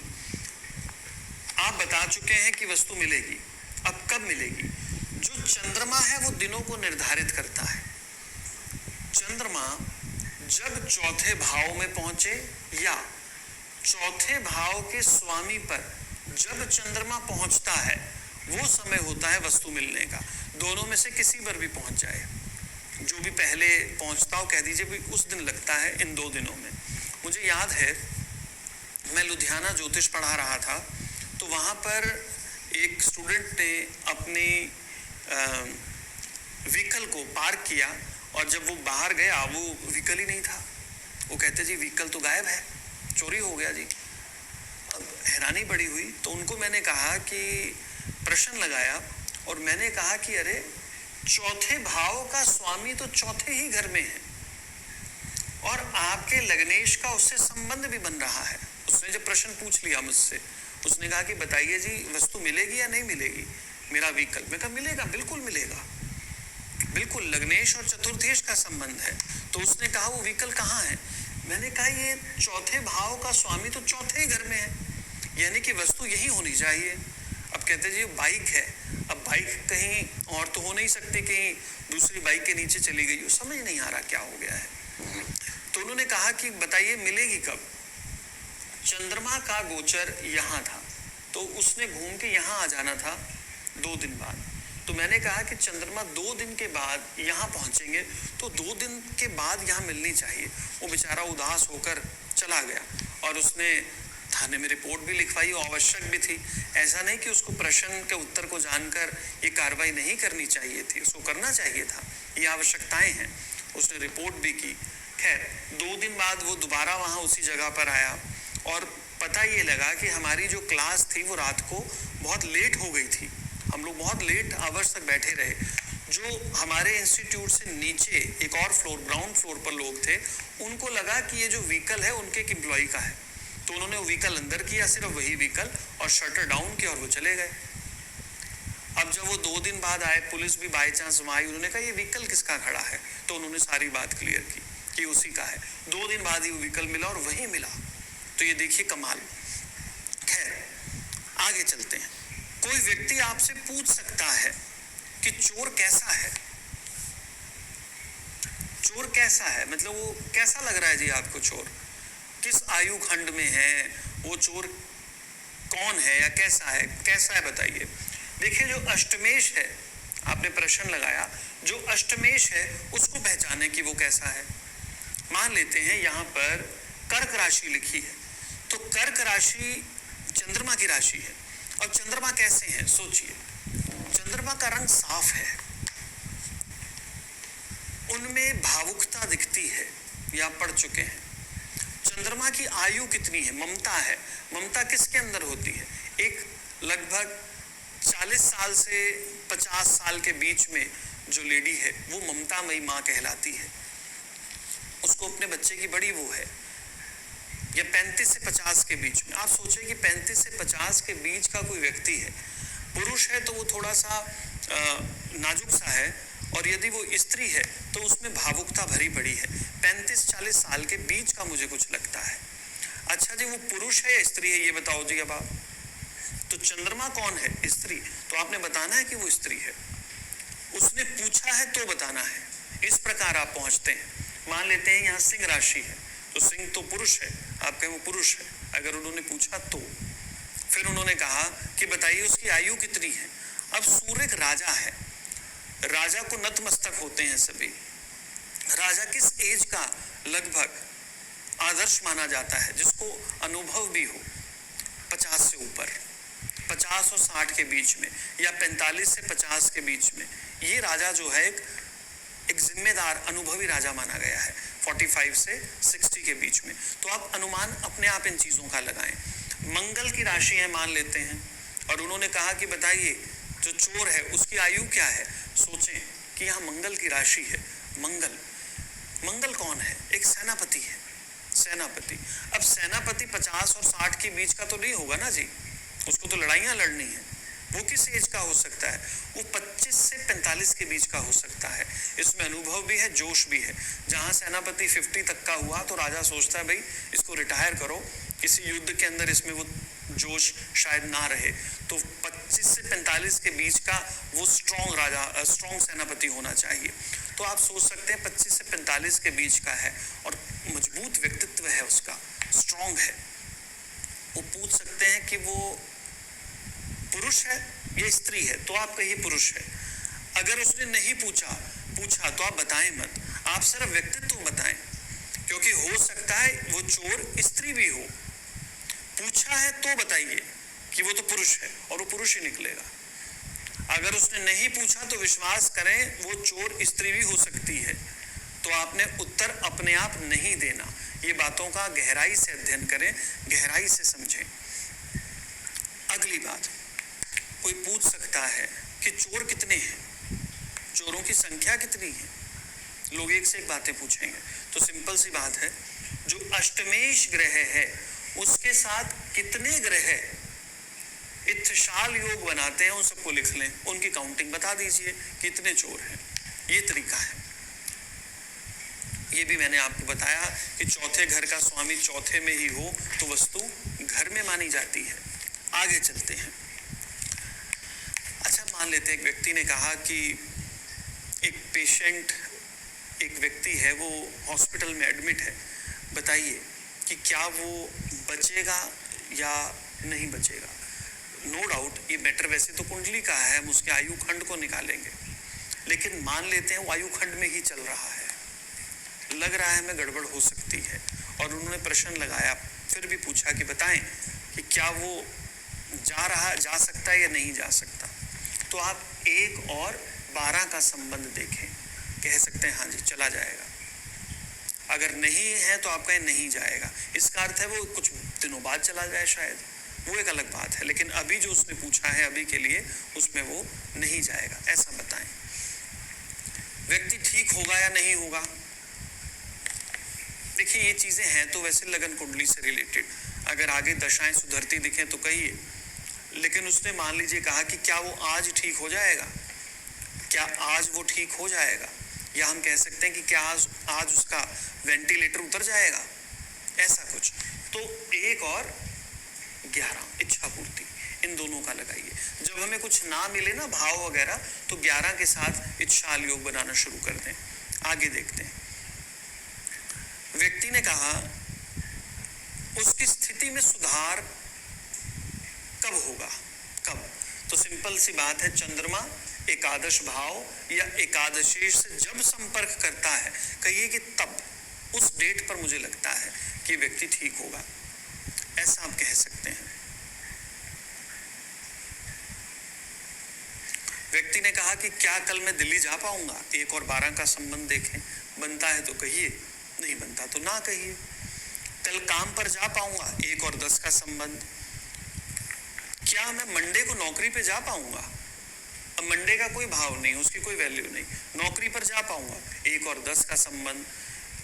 आप बता चुके हैं कि वस्तु मिलेगी, अब कब मिलेगी। जो चंद्रमा है वो दिनों को निर्धारित करता है। चंद्रमा जब चौथे भाव में पहुंचे या चौथे भाव के स्वामी पर जब चंद्रमा पहुंचता है, वो समय होता है वस्तु मिलने का। दोनों में से किसी पर भी पहुंच जाए, जो भी पहले पहुंचता हो, कह दीजिए भी उस दिन लगता है इन 2 दिनों में। मुझे याद है मैं लुधियाना ज्योतिष पढ़ा रहा था, तो वहां पर एक स्टूडेंट ने अपनी व्हीकल को पार्क किया, और जब वो बाहर गया वो व्हीकल ही नहीं था। वो कहते जी व्हीकल तो गायब है, चोरी हो गया जी। अब हैरानी बड़ी हुई, तो उनको मैंने कहा कि प्रश्न लगाया, और मैंने कहा कि अरे चौथे भाव का स्वामी तो चौथे ही घर में है, और आपके लग्नेश का उससे संबंध भी बन रहा है। उसने जब प्रश्न पूछ लिया मुझसे, उसने कहा कि बताइए जी वस्तु मिलेगी या नहीं मिलेगी, मेरा व्हीकल। मैं कहा मिलेगा, बिल्कुल मिलेगा, बिल्कुल, लग्नेश और चतुर्थेश का संबंध है। तो उसने कहा वो व्हीकल कहाँ है। मैंने कहा ये चौथे भाव का स्वामी तो चौथे ही घर में है, यानी कि वस्तु यही होनी चाहिए। अब कहते जी बाइक है, अब बाइक कहीं और तो हो नहीं सकती, कहीं दूसरी बाइक के नीचे चली गई हो, समझ नहीं आ रहा क्या हो गया है। तो उन्होंने कहा कि बताइए मिलेगी कब। चंद्रमा का गोचर यहाँ था, तो उसने घूम के यहाँ आ जाना था 2 दिन बाद। तो मैंने कहा कि चंद्रमा 2 दिन के बाद यहाँ पहुंचेंगे, तो 2 दिन के बाद यहाँ मिलनी चाहिए। वो बेचारा उदास होकर चला गया, और उसने थाने में रिपोर्ट भी लिखवाई, आवश्यक भी थी। ऐसा नहीं कि उसको प्रश्न के उत्तर को जानकर ये कार्रवाई नहीं करनी चाहिए थी, उसको करना चाहिए था, ये आवश्यकताएं हैं। उसने रिपोर्ट भी की। खैर 2 दिन बाद वो दोबारा वहाँ उसी जगह पर आया, और पता ये लगा कि हमारी जो क्लास थी वो रात को बहुत लेट हो गई थी। हम लोग बहुत लेट आवर्स तक बैठे रहे। जो हमारे इंस्टीट्यूट से नीचे एक और फ्लोर, ग्राउंड फ्लोर पर लोग थे, उनको लगा कि ये जो व्हीकल है उनके एक एम्प्लॉय का है, तो उन्होंने वो व्हीकल अंदर किया, सिर्फ वही व्हीकल, और शटर डाउन किया और वो चले गए। अब जब वो 2 दिन बाद आए, पुलिस भी बाई चांस वहाँ आई, उन्होंने कहा ये व्हीकल किसका खड़ा है, तो उन्होंने सारी बात क्लियर की कि उसी का है। 2 दिन बाद ही वो व्हीकल मिला और वही मिला। तो ये देखिए कमाल। खैर आगे चलते हैं। कोई व्यक्ति आपसे पूछ सकता है कि चोर कैसा है, चोर कैसा है, मतलब वो कैसा लग रहा है जी आपको, चोर किस आयु खंड में है, वो चोर कौन है या कैसा है बताइए। देखिए जो अष्टमेश है, आपने प्रश्न लगाया, जो अष्टमेश है उसको पहचाने कि वो कैसा है। मान लेते हैं यहाँ पर कर्क राशि लिखी है, तो कर्क राशि चंद्रमा की राशि है। और चंद्रमा कैसे हैं सोचिए, चंद्रमा का रंग साफ है, उनमें भावुकता दिखती है, या पढ़ चुके हैं। चंद्रमा की आयु कितनी है, ममता है। ममता किसके अंदर होती है, एक लगभग 40 साल से 50 साल के बीच में जो लेडी है वो ममतामयी माँ कहलाती है, उसको अपने बच्चे की बड़ी वो है। या 35 से 50 के बीच में, आप सोचें कि 35 से 50 के बीच का कोई व्यक्ति है, पुरुष है तो वो थोड़ा सा नाजुक सा है, और यदि वो स्त्री है तो उसमें भावुकता भरी पड़ी है। 35-40 साल के बीच का मुझे कुछ लगता है। अच्छा जी, वो पुरुष है या स्त्री है, ये बताओ जी अब आप। तो चंद्रमा कौन है, स्त्री, तो आपने बताना है कि वो स्त्री है। उसने पूछा है तो बताना है, इस प्रकार आप पहुंचते हैं। मान लेते हैं यहाँ सिंह राशि है, तो सिंह तो पुरुष है, आप कहें वो पुरुष है। अगर उन्होंने पूछा तो फिर उन्होंने कहा कि बताइए उसकी आयु कितनी है। अब सूर्य एक राजा है, राजा को नतमस्तक होते हैं सभी। राजा किस एज का लगभग आदर्श माना जाता है, जिसको अनुभव भी हो 50 से ऊपर, 50 और 60 के बीच में, या 45 से 50 के बीच में, ये राजा जो है एक जिम्मेदार अनुभवी राजा माना गया है। 45 से 60 के बीच में, तो आप अनुमान अपने आप इन चीजों का लगाएं। मंगल की राशि है मान लेते हैं, और उन्होंने कहा कि बताइए जो चोर है उसकी आयु क्या है। सोचें कि यहाँ मंगल की राशि है, मंगल, मंगल कौन है, एक सेनापति है, सेनापति। अब सेनापति 50 और 60 के बीच का तो नहीं होगा ना जी, उसको तो लड़ाइयाँ लड़नी है। वो किस एज का हो सकता है, वो 25 से 45 के बीच का हो सकता है। इसमें अनुभव भी है, जोश भी है। जहाँ सेनापति 50 तक का हुआ तो राजा सोचता है भाई इसको रिटायर करो, किसी युद्ध के अंदर इसमें वो जोश शायद ना रहे, तो 25 से 45 के बीच का वो स्ट्रॉन्ग राजा, स्ट्रॉन्ग सेनापति होना चाहिए। तो आप सोच सकते हैं 25 से 45 के बीच का है और मजबूत व्यक्तित्व है उसका, स्ट्रॉन्ग है। वो पूछ सकते हैं कि वो पुरुष है या स्त्री है, तो आप कहिए पुरुष है। अगर उसने नहीं पूछा तो आप बताएं मत, आप सिर्फ व्यक्तित्व बताएं, क्योंकि हो सकता है वो चोर स्त्री भी हो। पूछा है तो बताइए कि वो तो पुरुष है, और वो पुरुष ही निकलेगा। अगर उसने नहीं पूछा तो विश्वास करें वो चोर स्त्री भी हो सकती है, तो आपने उत्तर अपने आप नहीं देना। ये बातों का गहराई से अध्ययन करें, गहराई से समझें। अगली बात, कोई पूछ सकता है कि चोर कितने हैं, चोरों की संख्या कितनी है, लोग एक से एक बातें पूछेंगे। तो सिंपल सी बात है, जो अष्टमेश ग्रह है उसके साथ कितने ग्रह इत्थशाल योग बनाते हैं उन सबको लिख लें, उनकी काउंटिंग बता दीजिए कितने चोर हैं। ये तरीका है। ये भी मैंने आपको बताया कि चौथे घर का स्वामी चौथे में ही हो तो वस्तु घर में मानी जाती है। आगे चलते हैं। अच्छा, मान लेते हैं एक व्यक्ति ने कहा कि एक पेशेंट, एक व्यक्ति है वो हॉस्पिटल में एडमिट है, बताइए कि क्या वो बचेगा या नहीं बचेगा। नो डाउट ये मैटर वैसे तो कुंडली का है, हम उसके आयु खंड को निकालेंगे, लेकिन मान लेते हैं वो आयु खंड में ही चल रहा है, लग रहा है हमें गड़बड़ हो सकती है, और उन्होंने प्रश्न लगाया, फिर भी पूछा कि बताएं कि क्या वो जा सकता है या नहीं जा सकता। तो आप 1 और 12 का संबंध देखें, कह सकते हैं हाँ जी चला जाएगा। अगर नहीं है तो आप कहें नहीं जाएगा, इसका अर्थ है वो कुछ दिनों बाद चला जाए शायद, वो एक अलग बात है। लेकिन अभी जो उसने पूछा है अभी के लिए, उसमें वो नहीं जाएगा, ऐसा बताएं। व्यक्ति ठीक होगा या नहीं होगा। देखिए ये चीजें हैं तो वैसे लगन कुंडली से रिलेटेड, अगर आगे दशाएं सुधरती दिखें तो कहिए, लेकिन उसने मान लीजिए कहा कि क्या वो आज ठीक हो जाएगा, क्या आज वो ठीक हो जाएगा, या हम कह सकते हैं कि क्या आज उसका वेंटिलेटर उतर जाएगा, ऐसा कुछ। तो 1 और 11 इच्छा पूर्ति, इन दोनों का लगाइए। जब हमें कुछ ना मिले ना भाव वगैरह, तो 11 के साथ इच्छाल योग बनाना शुरू कर दें। आगे देखते हैं। व्यक्ति ने कहा उसकी स्थिति में सुधार कब होगा, कब। तो सिंपल सी बात है, चंद्रमा एकादश भाव या एकादशेश से जब संपर्क करता है, कहिए कि तब उस डेट पर मुझे लगता है कि व्यक्ति ठीक होगा, ऐसा आप कह सकते हैं। व्यक्ति ने कहा कि क्या कल मैं दिल्ली जा पाऊंगा? 1 और 12 का संबंध देखें, बनता है तो कहिए, नहीं बनता तो ना कहिए। कल काम पर जा पाऊंगा? 1 और 10 का संबंध। क्या मैं मंडे को नौकरी पे जा पाऊंगा? अब मंडे का कोई भाव नहीं, उसकी कोई वैल्यू नहीं, नौकरी पर जा पाऊंगा? 1 और 10 का संबंध।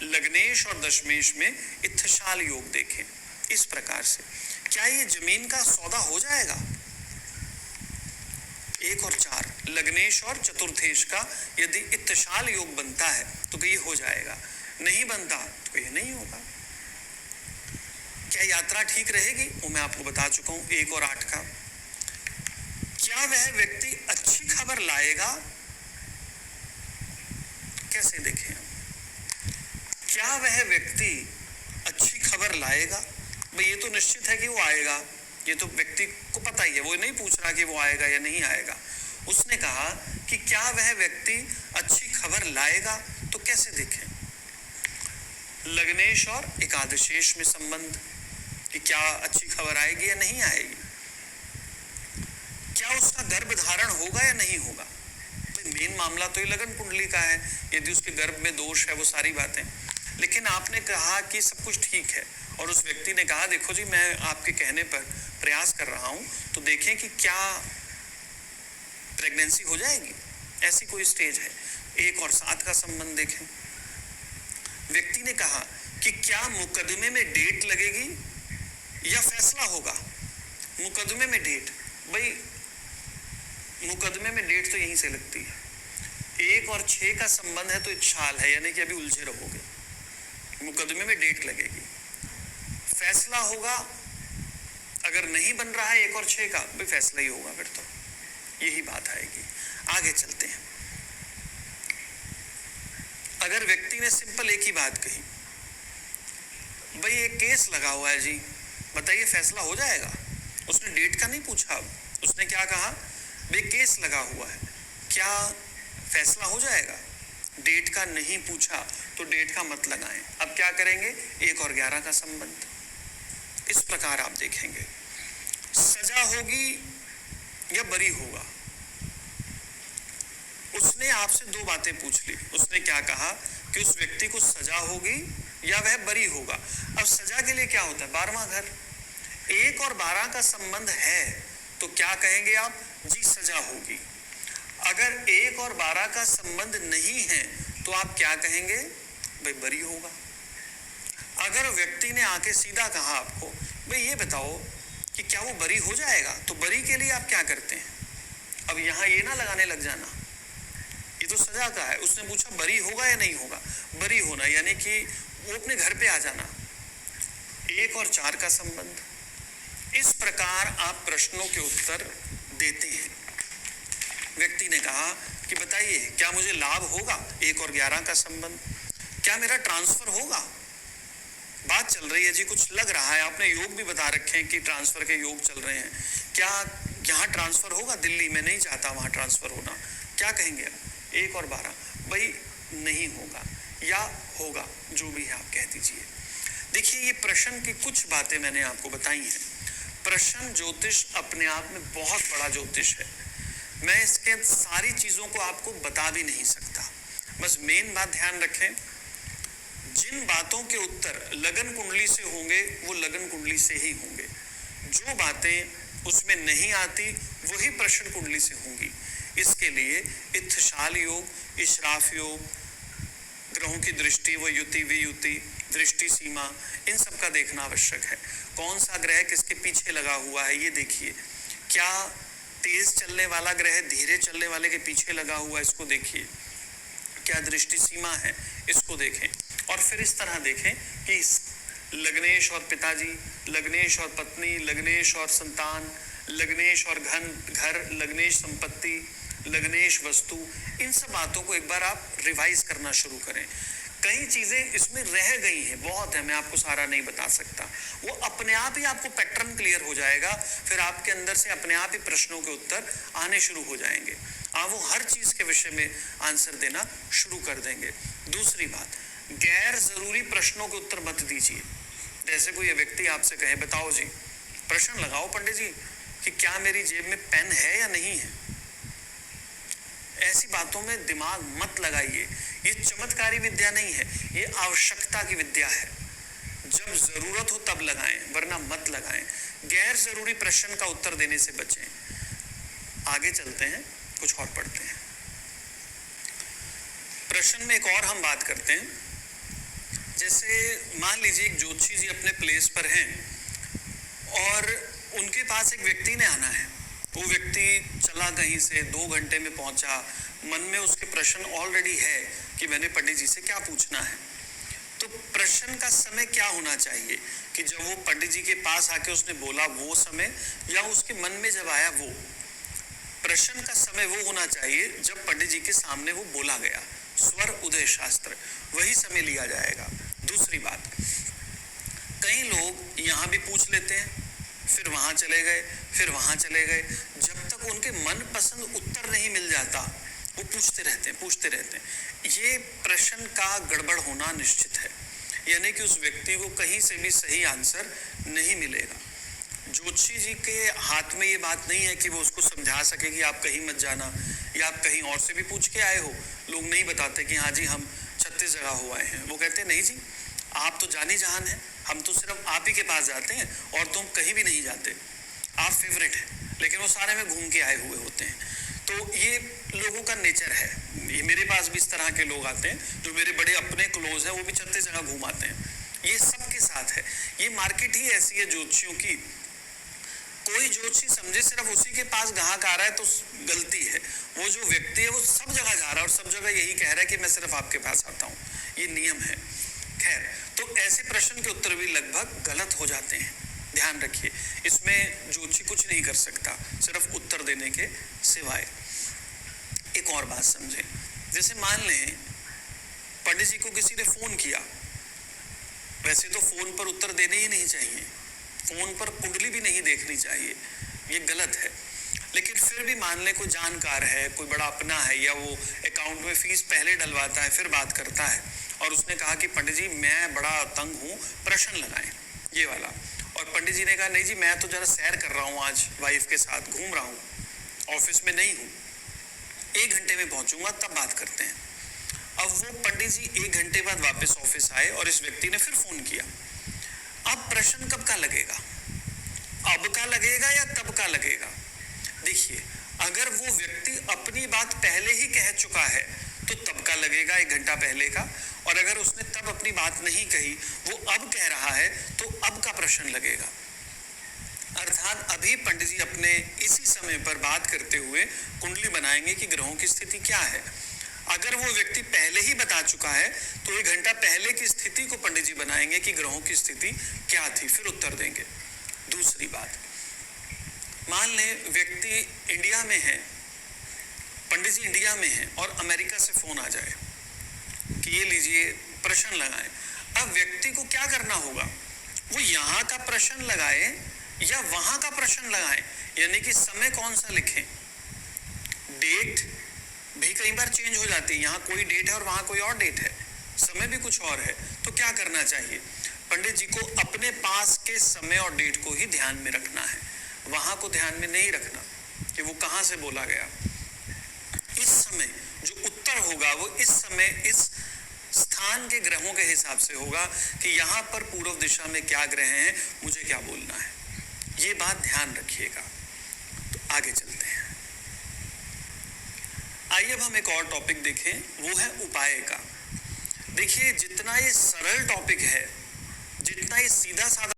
लग्नेश और दशमेश में इत्थशाल योग देखें, इस प्रकार से क्या ये जमीन का सौदा हो जाएगा? 1 और 4 लग्नेश और चतुर्थेश का यदि इत्थशाल योग बनता है तो कहीं हो जाएगा, नहीं बनता तो कहीं नहीं होगा। क्या यात्रा ठीक रहेगी? वो मैं आपको बता चुका हूं। 1 और 8 का क्या वह व्यक्ति अच्छी खबर लाएगा? कैसे देखें हम, क्या वह व्यक्ति अच्छी खबर लाएगा? भाई ये तो निश्चित है कि वो आएगा, ये तो व्यक्ति को पता ही है, वो नहीं पूछ रहा कि वो आएगा या नहीं आएगा। उसने कहा कि क्या वह व्यक्ति अच्छी खबर लाएगा, तो कैसे देखें? लग्नेश और एकादशेश में संबंध कि क्या अच्छी खबर आएगी या नहीं आएगी, क्या उसका गर्भ धारण होगा या नहीं होगा। भाई मेन मामला तो ये लगन कुंडली का है, यदि उसके गर्भ में दोष है वो सारी बातें। लेकिन आपने कहा कि सब कुछ ठीक है और उस व्यक्ति ने कहा देखो जी मैं आपके कहने पर प्रयास कर रहा हूं, तो देखें कि क्या प्रेगनेंसी हो जाएगी, ऐसी कोई स्टेज है। 1 और 7 का संबंध देखें। व्यक्ति ने कहा कि क्या मुकदमे में डेट लगेगी या फैसला होगा? मुकदमे में डेट, भाई मुकदमे में डेट तो यहीं से लगती है। 1 और 6 का संबंध है तो इच्छाल है, यानी कि अभी उलझे रहोगे। मुकदमे में डेट लगेगी, फैसला होगा। अगर नहीं बन रहा है 1 और 6 का, भाई फैसला ही होगा, फिर तो यही बात आएगी। आगे चलते हैं। अगर व्यक्ति ने सिंपल एक ही बात कही, भाई एक केस लगा हुआ है जी, बताइए फैसला हो जाएगा? उसने डेट का नहीं पूछा, उसने क्या कहा, भाई केस लगा हुआ है, क्या फैसला हो जाएगा? डेट का नहीं पूछा तो डेट का मत लगाएं। अब क्या करेंगे? 1 और 11 का संबंध, इस प्रकार आप देखेंगे। सजा होगी या बरी होगा? उसने आपसे 2 बातें पूछ ली। उसने क्या कहा कि उस व्यक्ति को सजा होगी या वह बरी होगा। अब सजा के लिए क्या होता है? 12वां घर। 1 और 12 का संबंध है तो क्या कहेंगे आप? जी सजा होगी। अगर 1 और 12 का संबंध नहीं है तो आप क्या कहेंगे? भाई बरी होगा। अगर व्यक्ति ने आके सीधा कहा आपको, भाई ये बताओ कि क्या वो बरी हो जाएगा, तो बरी के लिए आप क्या करते हैं? अब यहां ये ना लगाने लग जाना, ये तो सजा का है। उसने पूछा बरी होगा या नहीं होगा? बरी होना, यानी कि वो अपने घर पे आ जाना। 1 और 4 का संबंध। इस प्रकार आप प्रश्नों के उत्तर देते हैं। व्यक्ति ने कहा कि बताइए क्या मुझे लाभ होगा? 1 और 11 का संबंध। क्या मेरा ट्रांसफर होगा? बात चल रही है जी, कुछ लग रहा है, आपने योग भी बता रखे हैं कि ट्रांसफर के योग चल रहे हैं। क्या यहाँ ट्रांसफर होगा? दिल्ली में नहीं चाहता वहाँ ट्रांसफर होना, क्या कहेंगे? 1 और 12, भाई नहीं होगा या होगा, जो भी है आप कह दीजिए। देखिए ये प्रश्न की कुछ बातें मैंने आपको बताई हैं। प्रश्न ज्योतिष अपने आप में बहुत बड़ा ज्योतिष है, मैं इसके सारी चीजों को आपको बता भी नहीं सकता। बस मेन बात ध्यान रखें, जिन बातों के उत्तर लगन कुंडली से होंगे वो लगन कुंडली से ही होंगे, जो बातें उसमें नहीं आती वही प्रश्न कुंडली से होंगी। इसके लिए इत्थशाल योग, इशराफ योग, ग्रहों की दृष्टि, वो युति वियुति, दृष्टि सीमा, इन सब का देखना आवश्यक है। कौन सा ग्रह किसके पीछे लगा हुआ है ये देखिए। क्या तेज चलने वाला ग्रह धीरे चलने वाले के पीछे लगा हुआ है, इसको देखिए। क्या दृष्टि सीमा है, इसको देखें। और फिर इस तरह देखें कि लग्नेश और पिताजी, लग्नेश और पत्नी, लग्नेश और संतान, लग्नेश और घर, लग्नेश संपत्ति, लग्नेश वस्तु, इन सब बातों को एक बार आप रिवाइज करना शुरू करें। कई चीजें इसमें रह गई हैं, बहुत है, मैं आपको सारा नहीं बता सकता। वो अपने आप ही आपको पैटर्न क्लियर हो जाएगा, फिर आपके अंदर से अपने आप ही प्रश्नों के उत्तर आने शुरू हो जाएंगे। आप वो हर चीज के विषय में आंसर देना शुरू कर देंगे। दूसरी बात, गैर जरूरी प्रश्नों के उत्तर मत दीजिए। जैसे कोई व्यक्ति आपसे कहे, बताओ जी, प्रश्न लगाओ पंडित जी कि क्या मेरी जेब में पेन है या नहीं है। ऐसी बातों में दिमाग मत लगाइए। ये चमत्कारी विद्या नहीं है, ये आवश्यकता की विद्या है। जब जरूरत हो तब लगाएं, वरना मत लगाएं। गैर जरूरी प्रश्न का उत्तर देने से बचें। आगे चलते हैं, कुछ और पढ़ते हैं। प्रश्न में एक और हम बात करते हैं। जैसे मान लीजिए एक ज्योतिषी जी अपने प्लेस पर हैं और उनके पास एक व्यक्ति ने आना है। वो व्यक्ति चला कहीं से, 2 घंटे में पहुंचा, मन में उसके प्रश्न ऑलरेडी है कि मैंने पंडित जी से क्या पूछना है। तो प्रश्न का समय क्या होना चाहिए कि जब वो पंडित जी के पास आके उसने बोला वो समय, या उसके मन में जब आया वो। प्रश्न का समय वो होना चाहिए जब पंडित जी के सामने वो बोला गया। स्वर उदय शास्त्र, वही समय लिया जाएगा। दूसरी बात, कई लोग यहाँ भी पूछ लेते हैं, फिर वहां चले गए, फिर वहां चले गए। जब तक उनके मनपसंद उत्तर नहीं मिल जाता वो पूछते रहते हैं। ये प्रश्न का गड़बड़ होना निश्चित है, यानी कि उस व्यक्ति को कहीं से भी सही आंसर नहीं मिलेगा। ज्योतिषी जी के हाथ में ये बात नहीं है कि वो उसको समझा सके कि आप कहीं मत जाना, या आप कहीं और से भी पूछ के आए हो। लोग नहीं बताते कि हाँ जी हम 36 जगह हो आए हैं। वो कहते नहीं जी, आप तो जानी जहान है, हम तो सिर्फ आप ही के पास जाते हैं और तुम कहीं भी नहीं जाते। आप फेवरेट है, लेकिन वो सारे में घूम के आए हुए होते हैं। तो ये लोगों का नेचर है। ये मेरे पास भी इस तरह के लोग आते हैं जो मेरे बड़े अपने क्लोज है, वो भी 36 जगह घूम आते हैं। ये सबके साथ है, ये मार्केट ही ऐसी है ज्योतिषियों की। कोई ज्योतिषी समझे सिर्फ उसी के पास ग्राहक आ रहा है तो गलती है। वो जो व्यक्ति है वो सब जगह जा रहा है और सब जगह यही कह रहा है कि मैं सिर्फ आपके पास आता हूँ। ये नियम है। खैर, तो ऐसे प्रश्न के उत्तर भी लगभग गलत हो जाते हैं, ध्यान रखिए। इसमें ज्योतिषी कुछ नहीं कर सकता सिर्फ उत्तर देने के सिवाय। एक और बात समझें, जैसे मान लें पंडित जी को किसी ने फोन किया। वैसे तो फोन पर उत्तर देने ही नहीं चाहिए, फोन पर कुंडली भी नहीं देखनी चाहिए, ये गलत है। लेकिन फिर भी मान ले कोई जानकार है, कोई बड़ा अपना है, या वो अकाउंट में फीस पहले डलवाता है फिर बात करता है, और उसने कहा कि पंडित जी मैं बड़ा तंग हूँ, प्रश्न लगाएं, ये वाला। और पंडित जी ने कहा नहीं जी मैं तो जरा सैर कर रहा हूँ, आज वाइफ के साथ घूम रहा हूँ, ऑफिस में नहीं हूँ, 1 घंटे में पहुंचूंगा, तब बात करते हैं। अब वो पंडित जी 1 घंटे बाद वापस ऑफिस आए और इस व्यक्ति ने फिर फोन किया। अब प्रश्न कब का लगेगा? अब का लगेगा या तब का लगेगा? देखिए, अगर वो व्यक्ति अपनी बात पहले ही कह चुका है तो तब का लगेगा, 1 घंटा पहले का। और अगर उसने तब अपनी बात नहीं कही, वो अब कह रहा है, तो अब का प्रश्न लगेगा। अर्थात अभी पंडित जी अपने इसी समय पर बात करते हुए कुंडली बनाएंगे कि ग्रहों की स्थिति क्या है। अगर वो व्यक्ति पहले ही बता चुका है तो 1 घंटा पहले की स्थिति को पंडित जी बनाएंगे कि ग्रहों की स्थिति क्या थी, फिर उत्तर देंगे। दूसरी बात, मान लें व्यक्ति इंडिया में है, पंडित जी इंडिया में है और अमेरिका से फोन आ जाए कि ये लीजिए प्रश्न लगाएं। अब व्यक्ति को क्या करना होगा? वो यहाँ का प्रश्न लगाए या वहां का प्रश्न लगाएं, यानी कि समय कौन सा लिखें। डेट भी कई बार चेंज हो जाती है, यहाँ कोई डेट है और वहां कोई और डेट है, समय भी कुछ और है। तो क्या करना चाहिए? पंडित जी को अपने पास के समय और डेट को ही ध्यान में रखना है, वहां को ध्यान में नहीं रखना कि वो कहां से बोला गया। इस समय जो उत्तर होगा वो इस समय इस स्थान के ग्रहों के हिसाब से होगा कि यहाँ पर पूर्व दिशा में क्या ग्रह हैं, मुझे क्या बोलना है। ये बात ध्यान रखिएगा। तो आगे चलते हैं। आइए अब हम एक और टॉपिक देखें, वो है उपाय का। देखिए, जितना ये सरल टॉपिक है, जितना ये सीधा साधा